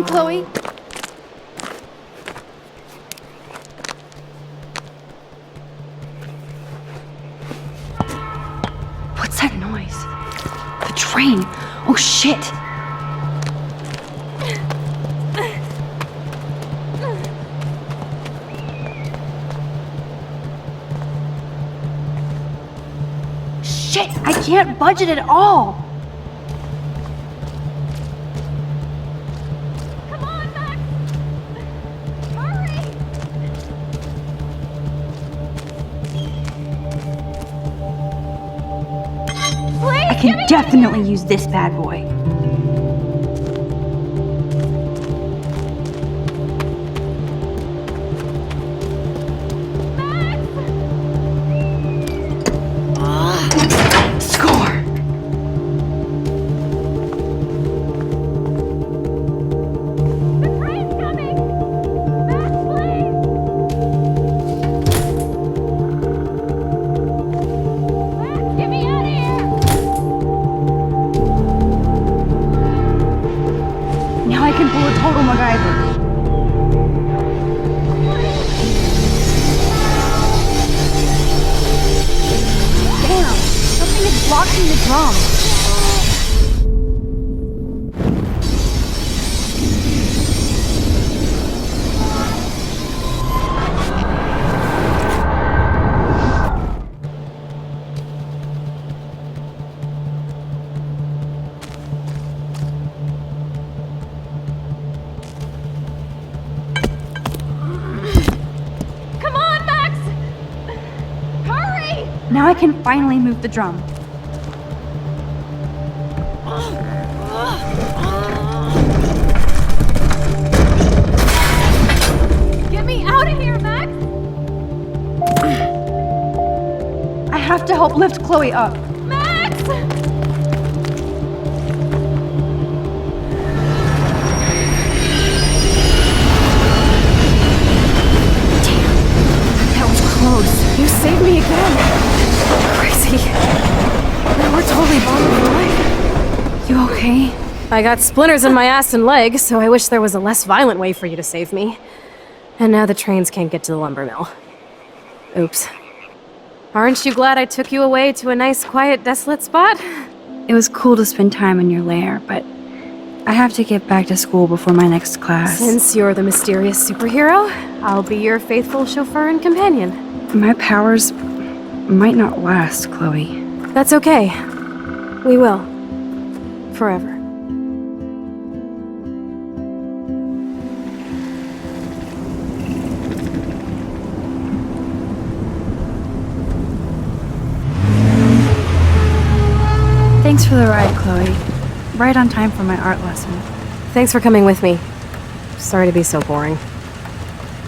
Chloe. What's that noise? The train. Oh shit. Shit, I can't budget at all. I can definitely use this bad boy. Score! The train's coming! Max, please! Max, get me out of here! Now I can pull a total MacGyver. Damn! Something is blocking the drum. Come on, Max! Hurry! Now I can finally move the drum. Get me out of here, Max! I have to help lift Chloe up. Max! That was close. You saved me again. Crazy. Now we're totally bombed for life. You okay? I got splinters in my ass and leg, so I wish there was a less violent way for you to save me. And now the trains can't get to the lumber mill. Oops. Aren't you glad I took you away to a nice, quiet, desolate spot? It was cool to spend time in your lair, but I have to get back to school before my next class. Since you're the mysterious superhero, I'll be your faithful chauffeur and companion. My powers might not last, Chloe. That's okay. We will. Forever. Thanks for the ride, Chloe. Right on time for my art lesson. Thanks for coming with me. Sorry to be so boring.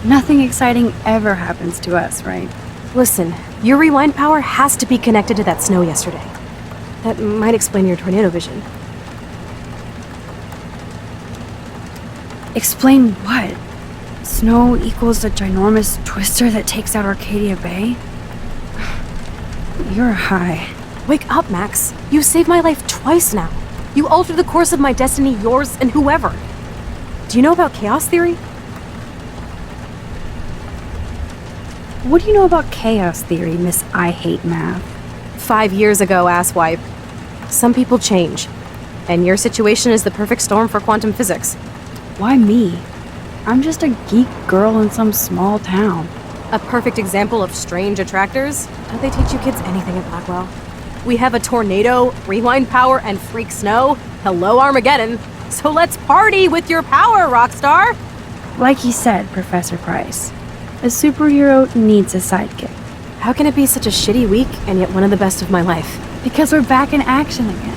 Nothing exciting ever happens to us, right? Listen, your rewind power has to be connected to that snow yesterday. That might explain your tornado vision. Explain what? Snow equals the ginormous twister that takes out Arcadia Bay? You're high. Wake up, Max. You saved my life twice now. You altered the course of my destiny, yours, and whoever. Do you know about chaos theory? What do you know about chaos theory, Miss I Hate Math? 5 years ago, asswipe. Some people change. And your situation is the perfect storm for quantum physics. Why me? I'm just a geek girl in some small town. A perfect example of strange attractors? Don't they teach you kids anything at Blackwell? We have a tornado, rewind power, and freak snow. Hello, Armageddon. So let's party with your power, Rockstar! Like you said, Professor Price, a superhero needs a sidekick. How can it be such a shitty week and yet one of the best of my life? Because we're back in action again.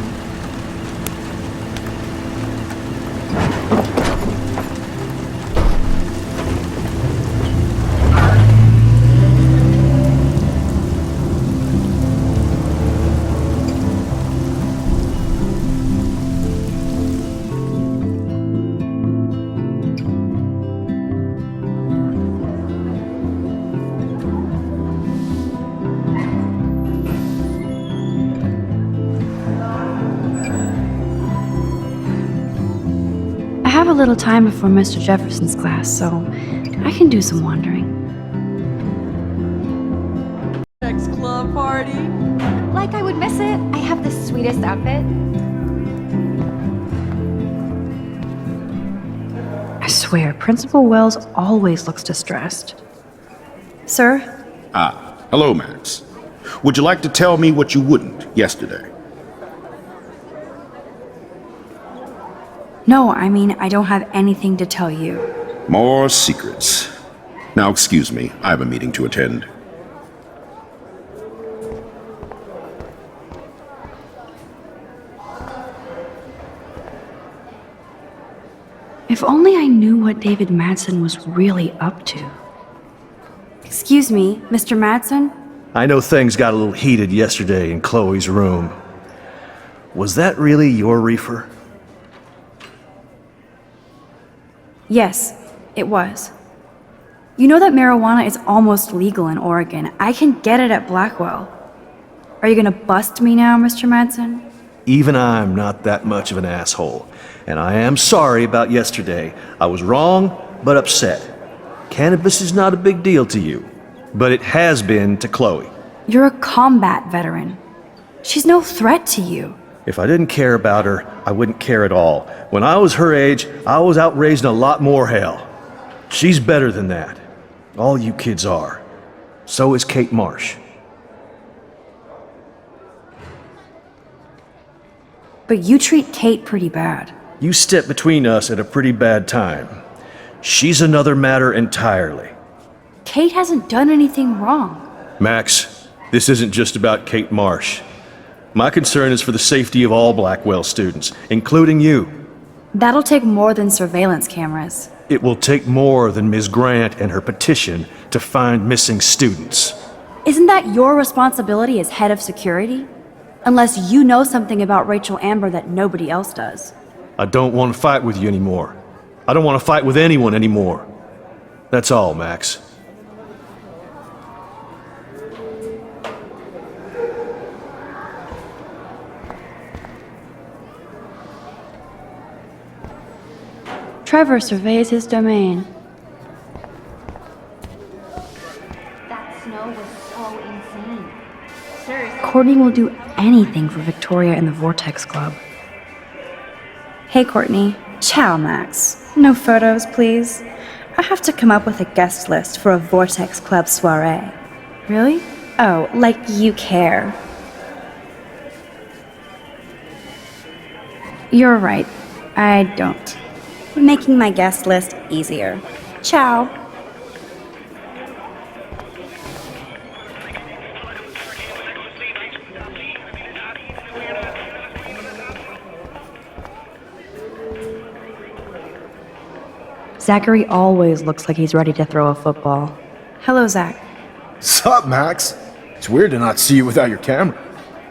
I have a little time before Mr. Jefferson's class, so I can do some wandering. Next club party. Like I would miss it, I have the sweetest outfit. I swear, Principal Wells always looks distressed. Sir? Hello, Max. Would you like to tell me what you wouldn't yesterday? No, I mean, I don't have anything to tell you. More secrets. Now, excuse me, I have a meeting to attend. If only I knew what David Madsen was really up to. Excuse me, Mr. Madsen? I know things got a little heated yesterday in Chloe's room. Was that really your reefer? Yes, it was. You know that marijuana is almost legal in Oregon. I can get it at Blackwell. Are you gonna bust me now, Mr. Madsen? Even I'm not that much of an asshole. And I am sorry about yesterday. I was wrong, but upset. Cannabis is not a big deal to you, but it has been to Chloe. You're a combat veteran. She's no threat to you. If I didn't care about her, I wouldn't care at all. When I was her age, I was out raising a lot more hell. She's better than that. All you kids are. So is Kate Marsh. But you treat Kate pretty bad. You step between us at a pretty bad time. She's another matter entirely. Kate hasn't done anything wrong. Max, this isn't just about Kate Marsh. My concern is for the safety of all Blackwell students, including you. That'll take more than surveillance cameras. It will take more than Ms. Grant and her petition to find missing students. Isn't that your responsibility as head of security? Unless you know something about Rachel Amber that nobody else does. I don't want to fight with you anymore. I don't want to fight with anyone anymore. That's all, Max. Trevor surveys his domain. That snow was so insane. Courtney will do anything for Victoria and the Vortex Club. Hey, Courtney. Ciao, Max. No photos, please. I have to come up with a guest list for a Vortex Club soiree. Really? Oh, like you care. You're right. I don't. Making my guest list easier. Ciao. Zachary always looks like he's ready to throw a football. Hello, Zach. Sup, Max? It's weird to not see you without your camera.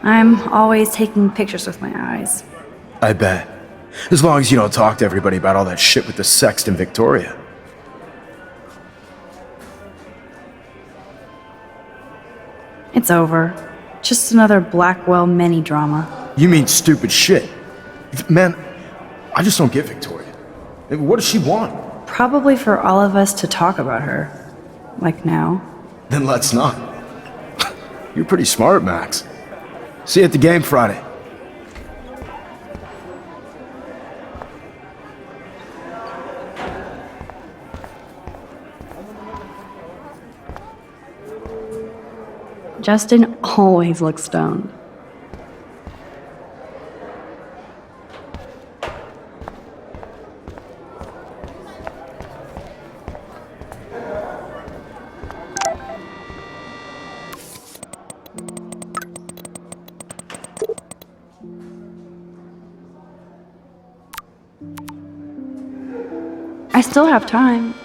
I'm always taking pictures with my eyes. I bet. As long as you don't talk to everybody about all that shit with the sext and Victoria. It's over. Just another Blackwell mini-drama. You mean stupid shit. Man, I just don't get Victoria. What does she want? Probably for all of us to talk about her. Like now. Then let's not. You're pretty smart, Max. See you at the game Friday. Justin always looks stoned. I still have time.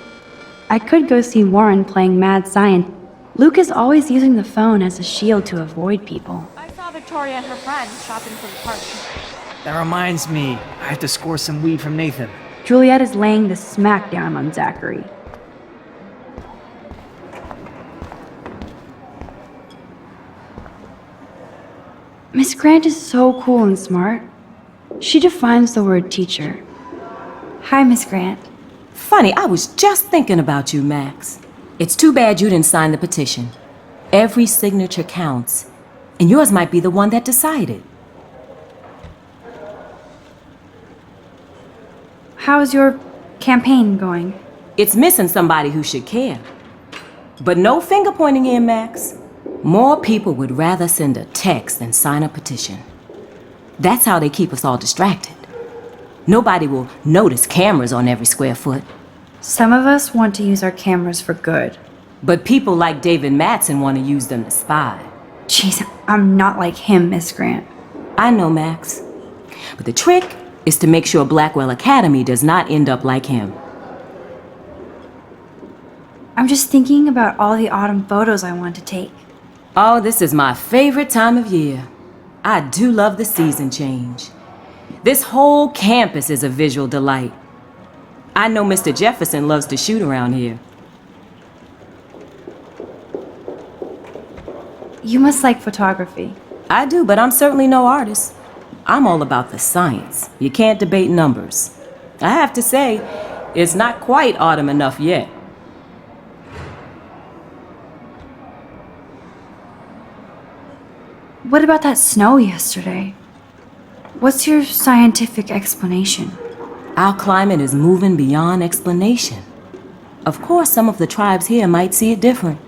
I could go see Warren playing Mad Science. Luke is always using the phone as a shield to avoid people. I saw Victoria and her friends shopping for the party. That reminds me, I have to score some weed from Nathan. Juliet is laying the smackdown on Zachary. Miss Grant is so cool and smart. She defines the word teacher. Hi, Miss Grant. Funny, I was just thinking about you, Max. It's too bad you didn't sign the petition. Every signature counts, and yours might be the one that decided. How's your campaign going? It's missing somebody who should care. But no finger pointing here, Max. More people would rather send a text than sign a petition. That's how they keep us all distracted. Nobody will notice cameras on every square foot. Some of us want to use our cameras for good. But people like David Mattson want to use them to spy. Jeez, I'm not like him, Miss Grant. I know, Max. But the trick is to make sure Blackwell Academy does not end up like him. I'm just thinking about all the autumn photos I want to take. Oh, this is my favorite time of year. I do love the season change. This whole campus is a visual delight. I know Mr. Jefferson loves to shoot around here. You must like photography. I do, but I'm certainly no artist. I'm all about the science. You can't debate numbers. I have to say, it's not quite autumn enough yet. What about that snow yesterday? What's your scientific explanation? Our climate is moving beyond explanation. Of course, some of the tribes here might see it different.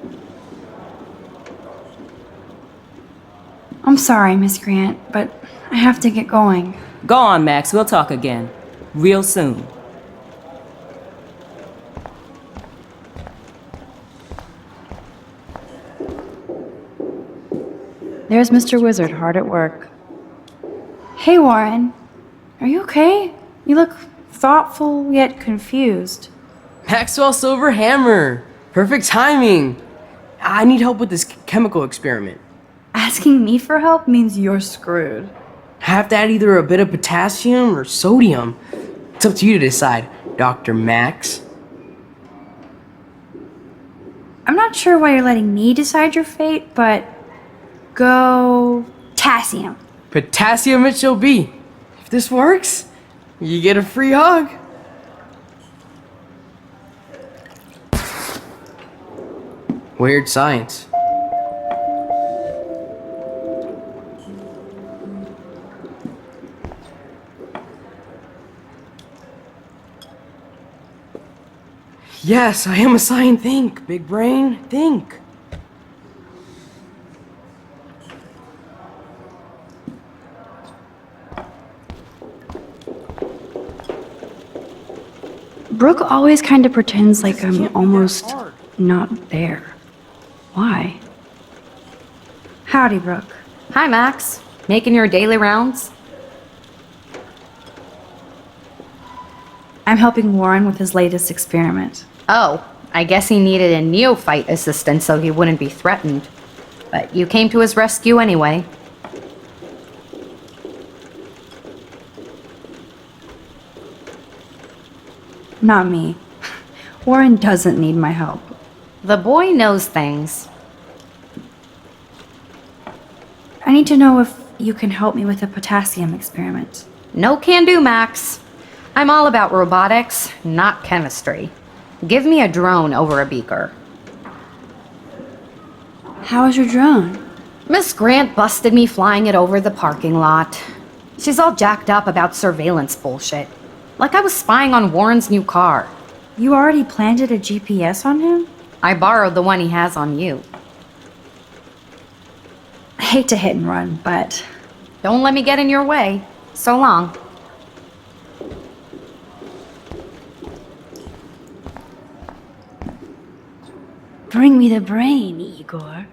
I'm sorry, Miss Grant, but I have to get going. Go on, Max. We'll talk again. Real soon. There's Mr. Wizard hard at work. Hey, Warren. Are you okay? You look thoughtful yet confused. Maxwell Silver Hammer! Perfect timing! I need help with this chemical experiment. Asking me for help means you're screwed. I have to add either a bit of potassium or sodium. It's up to you to decide, Dr. Max. I'm not sure why you're letting me decide your fate, but go potassium. Potassium it shall be. If this works, you get a free hug. Weird science. Yes, I am assigned think, big brain, think. Brooke always kind of pretends like I'm almost not there. Why? Howdy, Brooke. Hi, Max. Making your daily rounds? I'm helping Warren with his latest experiment. Oh, I guess he needed a neophyte assistant so he wouldn't be threatened. But you came to his rescue anyway. Not me. Warren doesn't need my help. The boy knows things. I need to know if you can help me with the potassium experiment. No can do, Max. I'm all about robotics, not chemistry. Give me a drone over a beaker. How is your drone? Miss Grant busted me flying it over the parking lot. She's all jacked up about surveillance bullshit. Like I was spying on Warren's new car. You already planted a GPS on him? I borrowed the one he has on you. I hate to hit and run, but... Don't let me get in your way. So long. Bring me the brain, Igor.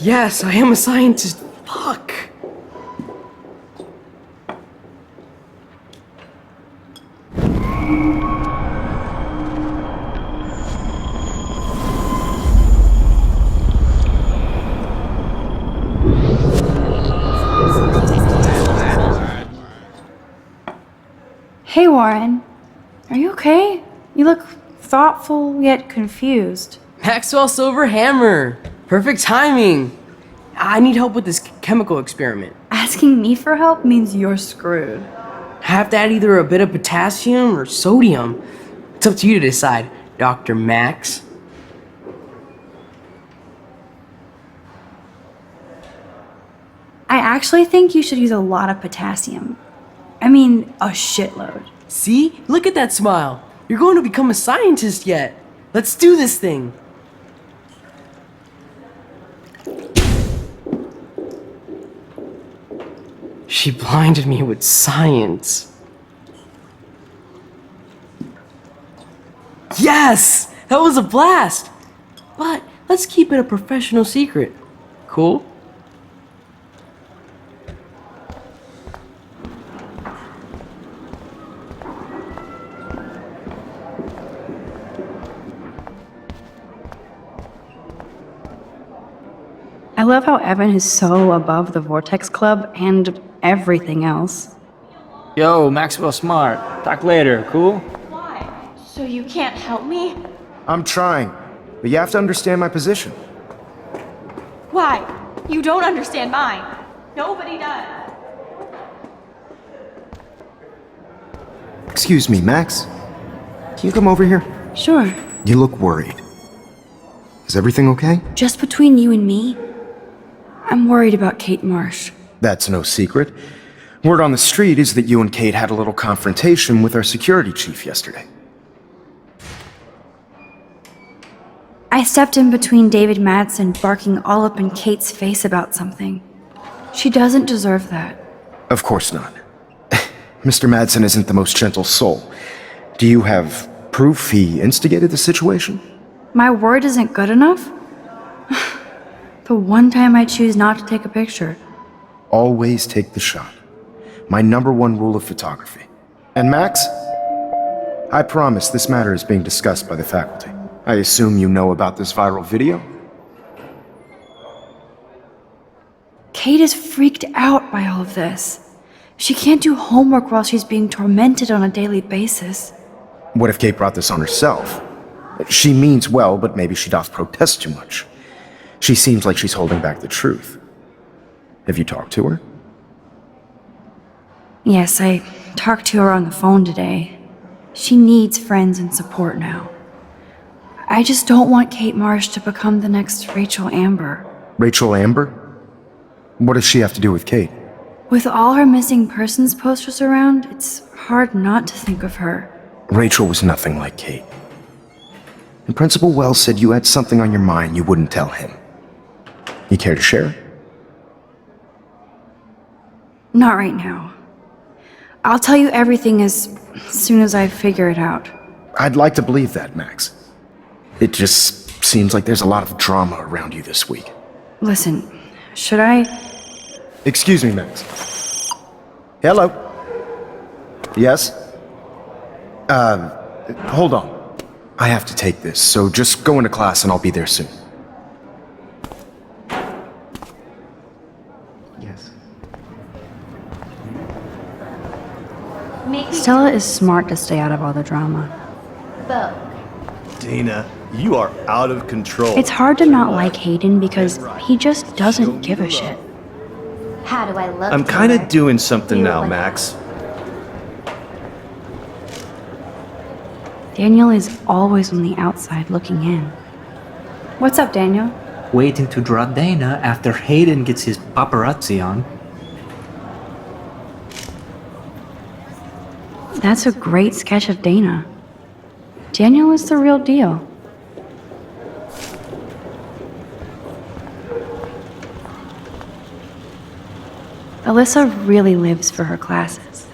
Yes, I am a scientist. Fuck. Hey, Warren. Are you okay? You look thoughtful yet confused. Maxwell Silver Hammer. Perfect timing. I need help with this chemical experiment. Asking me for help means you're screwed. I have to add either a bit of potassium or sodium. It's up to you to decide, Dr. Max. I actually think you should use a lot of potassium. I mean, a shitload. See? Look at that smile. You're going to become a scientist yet. Let's do this thing. She blinded me with science. Yes! That was a blast! But let's keep it a professional secret. Cool? I love how Evan is so above the Vortex Club and everything else. Yo, Maxwell Smart. Talk later, cool? Why? So you can't help me? I'm trying, but you have to understand my position. Why? You don't understand mine. Nobody does. Excuse me, Max. Can you come over here? Sure. You look worried. Is everything okay? Just between you and me, I'm worried about Kate Marsh. That's no secret. Word on the street is that you and Kate had a little confrontation with our security chief yesterday. I stepped in between David Madsen barking all up in Kate's face about something. She doesn't deserve that. Of course not. Mr. Madsen isn't the most gentle soul. Do you have proof he instigated the situation? My word isn't good enough? The one time I choose not to take a picture. Always take the shot. My #1 rule of photography. And Max, I promise this matter is being discussed by the faculty. I assume you know about this viral video? Kate is freaked out by all of this. She can't do homework while she's being tormented on a daily basis. What if Kate brought this on herself? She means well, but maybe she doth protest too much. She seems like she's holding back the truth. Have you talked to her? Yes, I talked to her on the phone today. She needs friends and support now. I just don't want Kate Marsh to become the next Rachel Amber. Rachel Amber? What does she have to do with Kate? With all her missing persons posters around, it's hard not to think of her. Rachel was nothing like Kate. And Principal Wells said you had something on your mind you wouldn't tell him. You care to share? Not right now. I'll tell you everything as soon as I figure it out. I'd like to believe that, Max. It just seems like there's a lot of drama around you this week. Listen, should I? Excuse me, Max. Hello? Yes? Hold on. I have to take this, so just go into class and I'll be there soon. Yes. Stella is smart to stay out of all the drama. Dana, you are out of control. It's hard to not like Hayden because he just doesn't give a shit. How do I look? I'm kind Taylor? of doing something You now, look- Max. Daniel is always on the outside looking in. What's up, Daniel? Waiting to draw Dana after Hayden gets his paparazzi on. That's a great sketch of Dana. Daniel is the real deal. Alyssa really lives for her classes.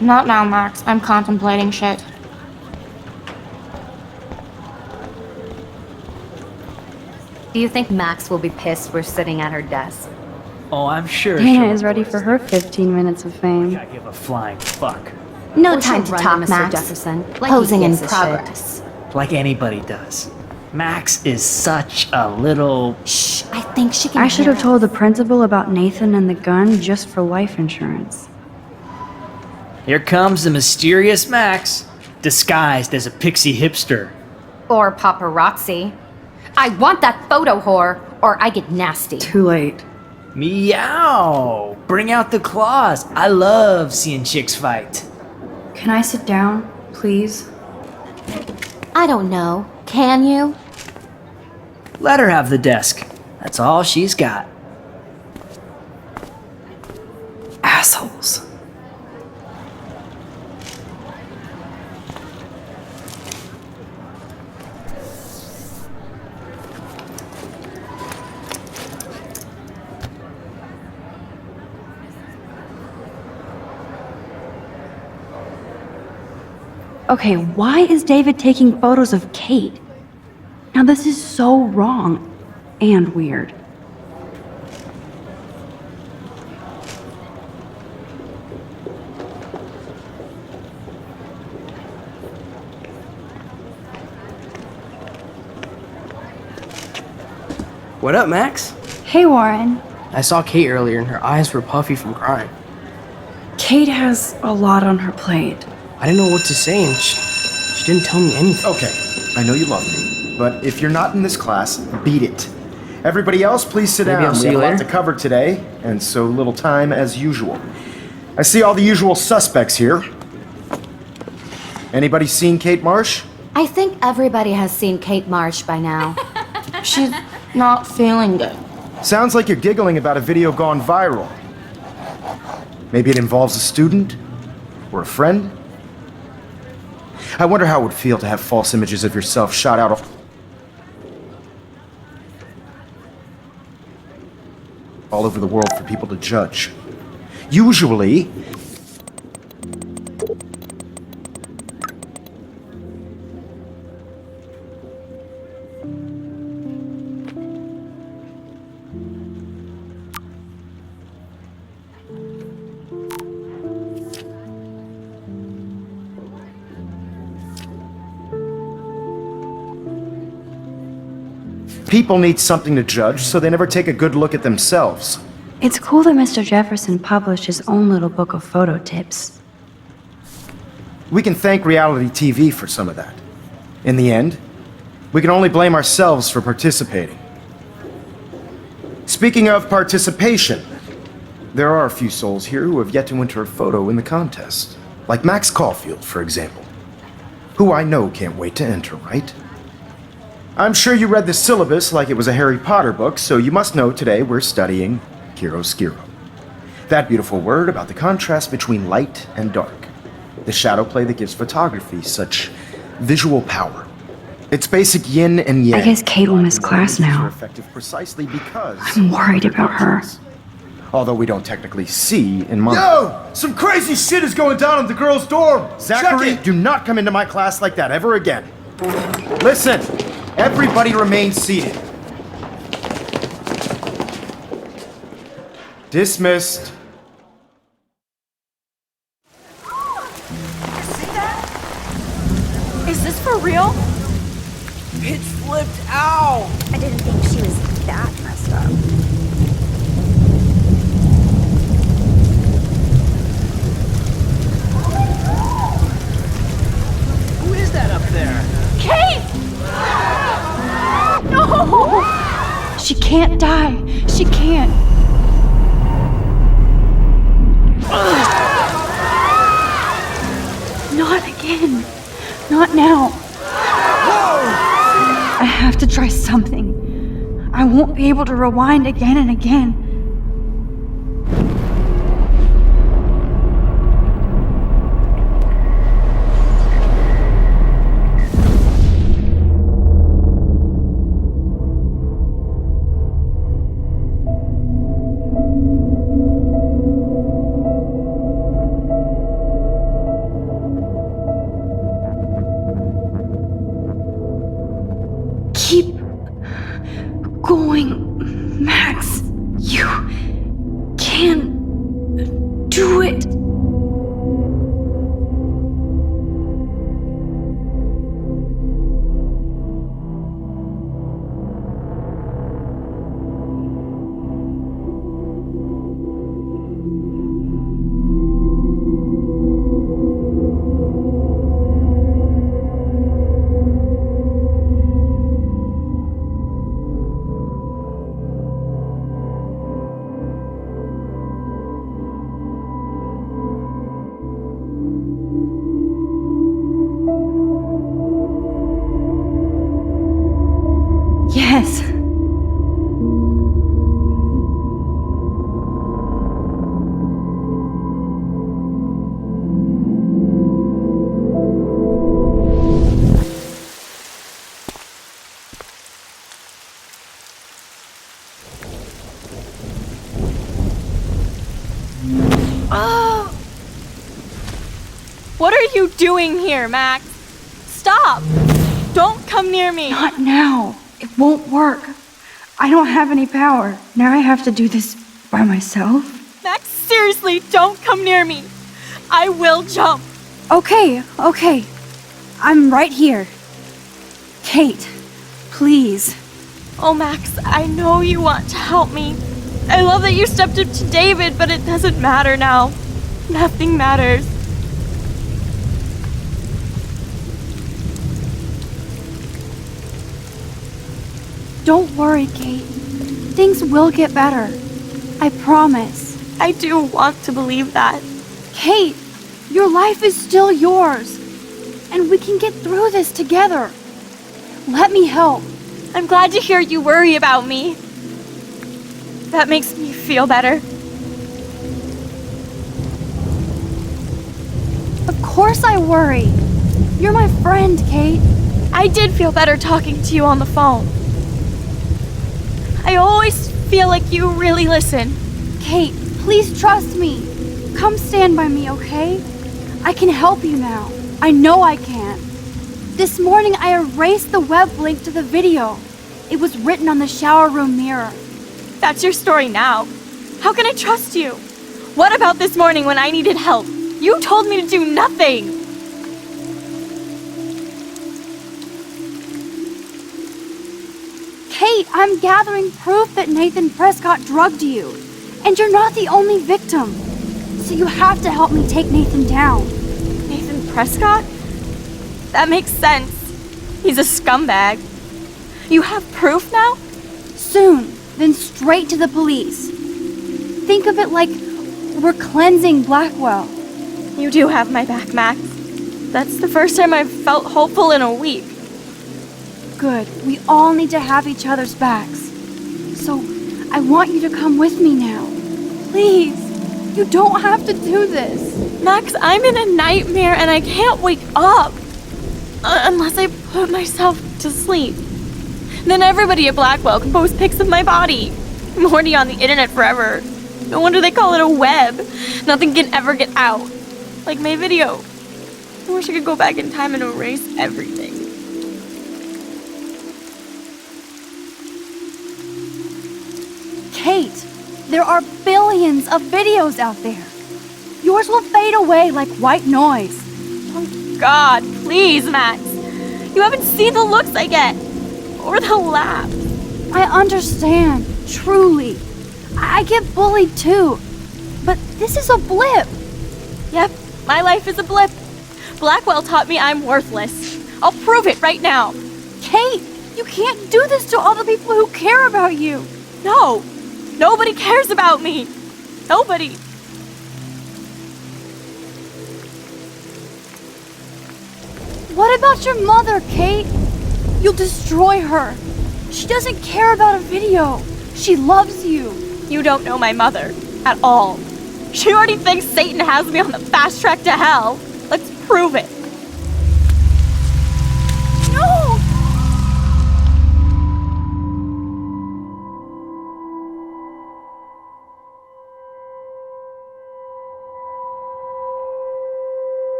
Not now, Max. I'm contemplating shit. Do you think Max will be pissed we're sitting at her desk? Oh, I'm sure. Dana is ready for her 15 minutes of fame. I give a flying fuck. No What's time your to run, talk, Mr. Max. Jefferson? Like he Posing in gives a shit. progress. Like anybody does. Max is such a little... Shh, I think she can I should hear have told the principal about Nathan and the gun just for life insurance. Here comes the mysterious Max, disguised as a pixie hipster. Or paparazzi. I want that photo whore, or I get nasty. Too late. Meow! Bring out the claws. I love seeing chicks fight. Can I sit down, please? I don't know. Can you? Let her have the desk. That's all she's got. Assholes. Okay, why is David taking photos of Kate? Now this is so wrong and weird. What up, Max? Hey, Warren. I saw Kate earlier and her eyes were puffy from crying. Kate has a lot on her plate. I didn't know what to say and she didn't tell me anything. Okay, I know you love me, but if you're not in this class, beat it. Everybody else, please sit Maybe down. I'll see We have you a lot later. to cover today, and so little time as usual. I see all the usual suspects here. Anybody seen Kate Marsh? I think everybody has seen Kate Marsh by now. She's not feeling good. Sounds like you're giggling about a video gone viral. Maybe it involves a student? Or a friend? I wonder how it would feel to have false images of yourself shot out all over the world for people to judge. Usually, people need something to judge, so they never take a good look at themselves. It's cool that Mr. Jefferson published his own little book of photo tips. We can thank reality TV for some of that. In the end, we can only blame ourselves for participating. Speaking of participation, there are a few souls here who have yet to enter a photo in the contest. Like Max Caulfield, for example. Who I know can't wait to enter, right? I'm sure you read the syllabus like it was a Harry Potter book, so you must know today we're studying chiaroscuro. That beautiful word about the contrast between light and dark. The shadow play that gives photography such visual power. It's basic yin and yang. I guess Kate will miss class now. Are effective precisely because I'm worried about her. Although we don't technically see in my. Yo! Some crazy shit is going down in the girls' dorm! Zachary, Check it! do not come into my class like that ever again. Listen, everybody remain seated. Dismissed. Is this for real? Bitch flipped out! I didn't think she was that messed up. Who is that up there? Kate! No! She can't die. She can't. Not again. Not now. I have to try something. I won't be able to rewind again and again. Keep going, Max. You can do it. Yes. Oh! What are you doing here, Max? Stop! Don't come near me! Not now. It won't work. I don't have any power. Now I have to do this by myself. Max, seriously, don't come near me! I will jump! Okay. I'm right here. Kate, please. Oh, Max, I know you want to help me. I love that you stepped up to David, but it doesn't matter now. Nothing matters. Don't worry, Kate. Things will get better. I promise. I do want to believe that. Kate, your life is still yours. And we can get through this together. Let me help. I'm glad to hear you worry about me. That makes me feel better. Of course I worry. You're my friend, Kate. I did feel better talking to you on the phone. I always feel like you really listen. Kate, please trust me. Come stand by me, okay? I can help you now. I know I can. This morning I erased the web link to the video. It was written on the shower room mirror. That's your story now. How can I trust you? What about this morning when I needed help? You told me to do nothing. Kate, I'm gathering proof that Nathan Prescott drugged you. And you're not the only victim. So you have to help me take Nathan down. Nathan Prescott? That makes sense. He's a scumbag. You have proof now? Soon. then straight to the police. Think of it like we're cleansing Blackwell. You do have my back, Max. That's the first time I've felt hopeful in a week. Good. We all need to have each other's backs. So, I want you to come with me now. Please. You don't have to do this. Max, I'm in a nightmare and I can't wake up. Unless I put myself to sleep. Then everybody at Blackwell can post pics of my body. I'm already on the internet forever. No wonder they call it a web. Nothing can ever get out. Like my video. I wish I could go back in time and erase everything. Kate, there are billions of videos out there. Yours will fade away like white noise. Oh God, please, Max. You haven't seen the looks I get. Or the laughs. I understand, truly. I get bullied too. But this is a blip. Yep, my life is a blip. Blackwell taught me I'm worthless. I'll prove it right now. Kate, you can't do this to all the people who care about you. No, nobody cares about me. Nobody. What about your mother, Kate? You'll destroy her. She doesn't care about a video. She loves you. You don't know my mother at all. She already thinks Satan has me on the fast track to hell. Let's prove it. No!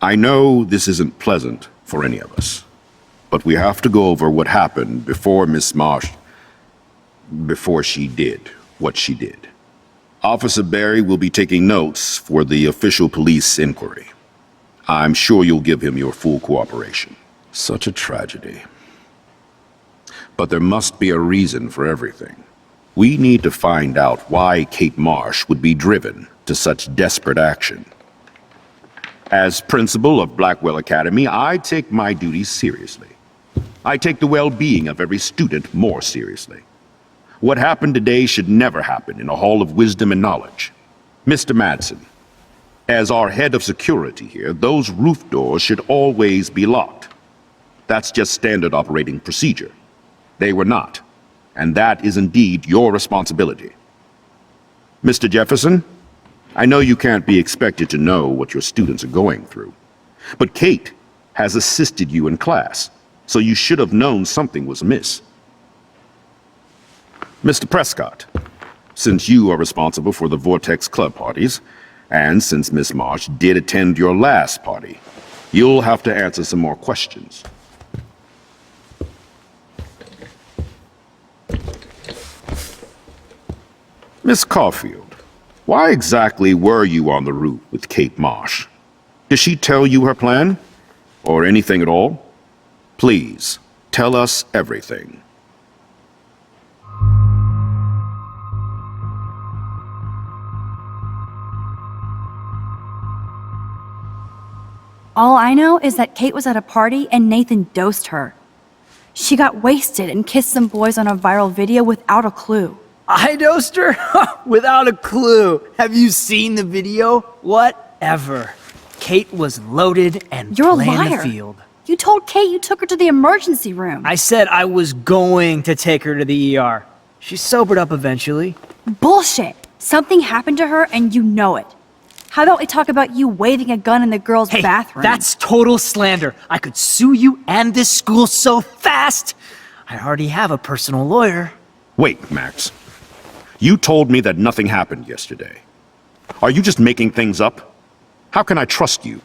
I know this isn't pleasant for any of us, but we have to go over what happened before Miss Marsh, before she did what she did. Officer Barry will be taking notes for the official police inquiry. I'm sure you'll give him your full cooperation. Such a tragedy. But there must be a reason for everything. We need to find out why Kate Marsh would be driven to such desperate action. As principal of Blackwell Academy, I take my duties seriously. I take the well-being of every student more seriously. What happened today should never happen in a hall of wisdom and knowledge. Mr. Madsen, as our head of security here, those roof doors should always be locked. That's just standard operating procedure. They were not, and that is indeed your responsibility. Mr. Jefferson, I know you can't be expected to know what your students are going through, but Kate has assisted you in class, so you should have known something was amiss. Mr. Prescott, since you are responsible for the Vortex Club parties, and since Miss Marsh did attend your last party, you'll have to answer some more questions. Miss Caulfield, why exactly were you on the roof with Kate Marsh? Did she tell you her plan? Or anything at all? Please, tell us everything. All I know is that Kate was at a party and Nathan dosed her. She got wasted and kissed some boys on a viral video without a clue. I dosed her? Without a clue. Have you seen the video? Whatever. Kate was loaded and You're a playing liar. the field. You told Kate you took her to the emergency room. I said I was going to take her to the ER. She sobered up eventually. Bullshit. Something happened to her and you know it. How about we talk about you waving a gun in the girls' bathroom? That's total slander. I could sue you and this school so fast. I already have a personal lawyer. Wait, Max. You told me that nothing happened yesterday. Are you just making things up? How can I trust you?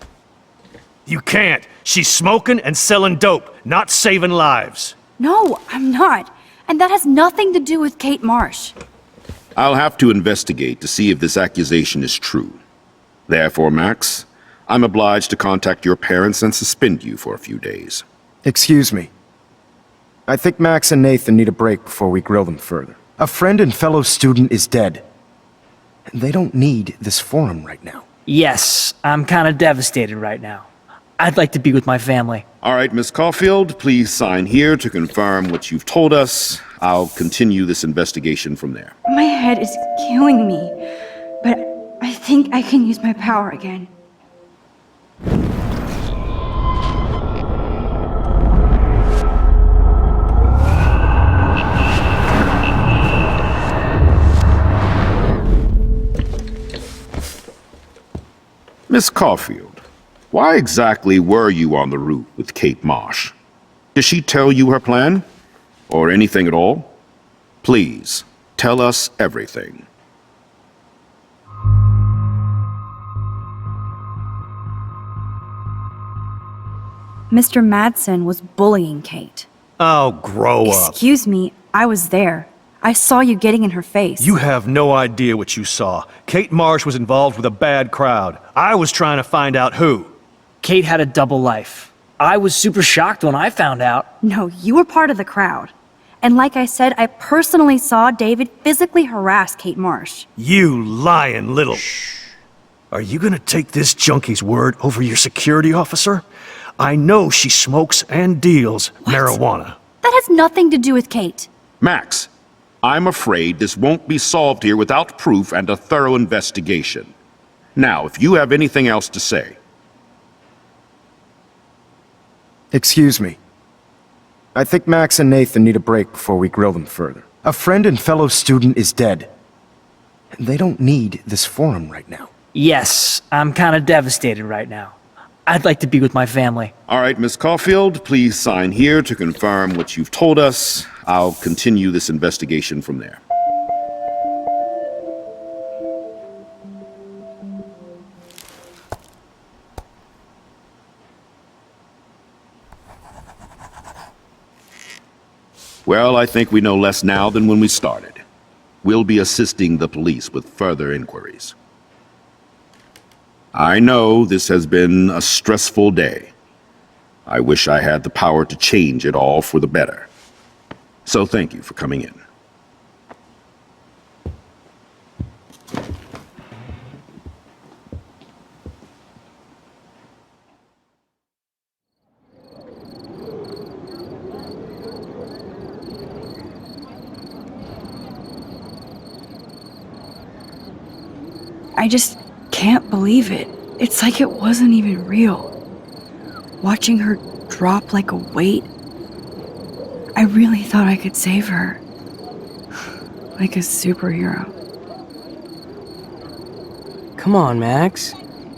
You can't. She's smoking and selling dope, not saving lives. No, I'm not. And that has nothing to do with Kate Marsh. I'll have to investigate to see if this accusation is true. Therefore, Max, I'm obliged to contact your parents and suspend you for a few days. Excuse me. I think Max and Nathan need a break before we grill them further. A friend and fellow student is dead. They don't need this forum right now. Yes, I'm kind of devastated right now. I'd like to be with my family. All right, Miss Caulfield, please sign here to confirm what you've told us. I'll continue this investigation from there. My head is killing me, but I think I can use my power again. Miss Caulfield, why exactly were you on the roof with Kate Marsh? Did she tell you her plan? Or anything at all? Please, tell us everything. Mr. Madsen was bullying Kate. Oh, grow up. Excuse me, I was there. I saw you getting in her face. You have no idea what you saw. Kate Marsh was involved with a bad crowd. I was trying to find out who. Kate had a double life. I was super shocked when I found out. No, you were part of the crowd. And like I said, I personally saw David physically harass Kate Marsh. You lying little... Shh. Are you gonna take this junkie's word over your security officer? I know she smokes and deals marijuana. That has nothing to do with Kate. Max, I'm afraid this won't be solved here without proof and a thorough investigation. Now, if you have anything else to say. Excuse me. I think Max and Nathan need a break before we grill them further. A friend and fellow student is dead. They don't need this forum right now. Yes, I'm kind of devastated right now. I'd like to be with my family. All right, Miss Caulfield, please sign here to confirm what you've told us. I'll continue this investigation from there. Well, I think we know less now than when we started. We'll be assisting the police with further inquiries. I know this has been a stressful day. I wish I had the power to change it all for the better. So thank you for coming in. I just can't believe it. It's like it wasn't even real. Watching her drop like a weight, I really thought I could save her. Like a superhero. Come on, Max.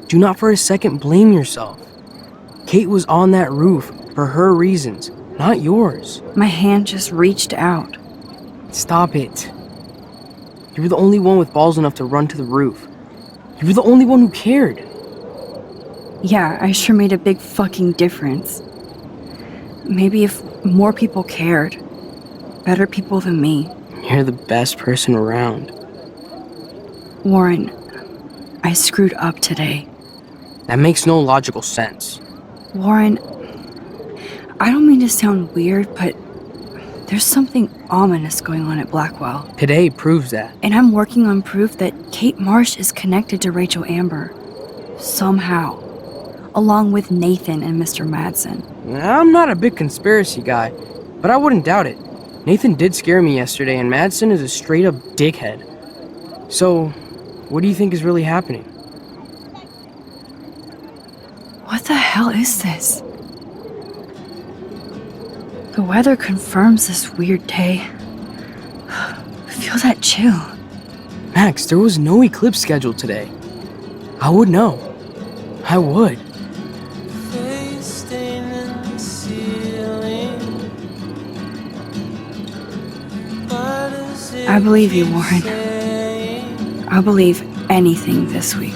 Do not for a second blame yourself. Kate was on that roof for her reasons, not yours. My hand just reached out. Stop it. You were the only one with balls enough to run to the roof. You were the only one who cared. Yeah, I sure made a big fucking difference. Maybe if more people cared. Better people than me. You're the best person around. Warren, I screwed up today. That makes no logical sense. Warren, I don't mean to sound weird, but there's something ominous going on at Blackwell. Today proves that. And I'm working on proof that Kate Marsh is connected to Rachel Amber. Somehow. Along with Nathan and Mr. Madsen. I'm not a big conspiracy guy, but I wouldn't doubt it. Nathan did scare me yesterday, and Madsen is a straight-up dickhead. So, what do you think is really happening? What the hell is this? The weather confirms this weird day. Feel that chill. Max, there was no eclipse scheduled today. I would know. I would. I believe you, Warren. I'll believe anything this week.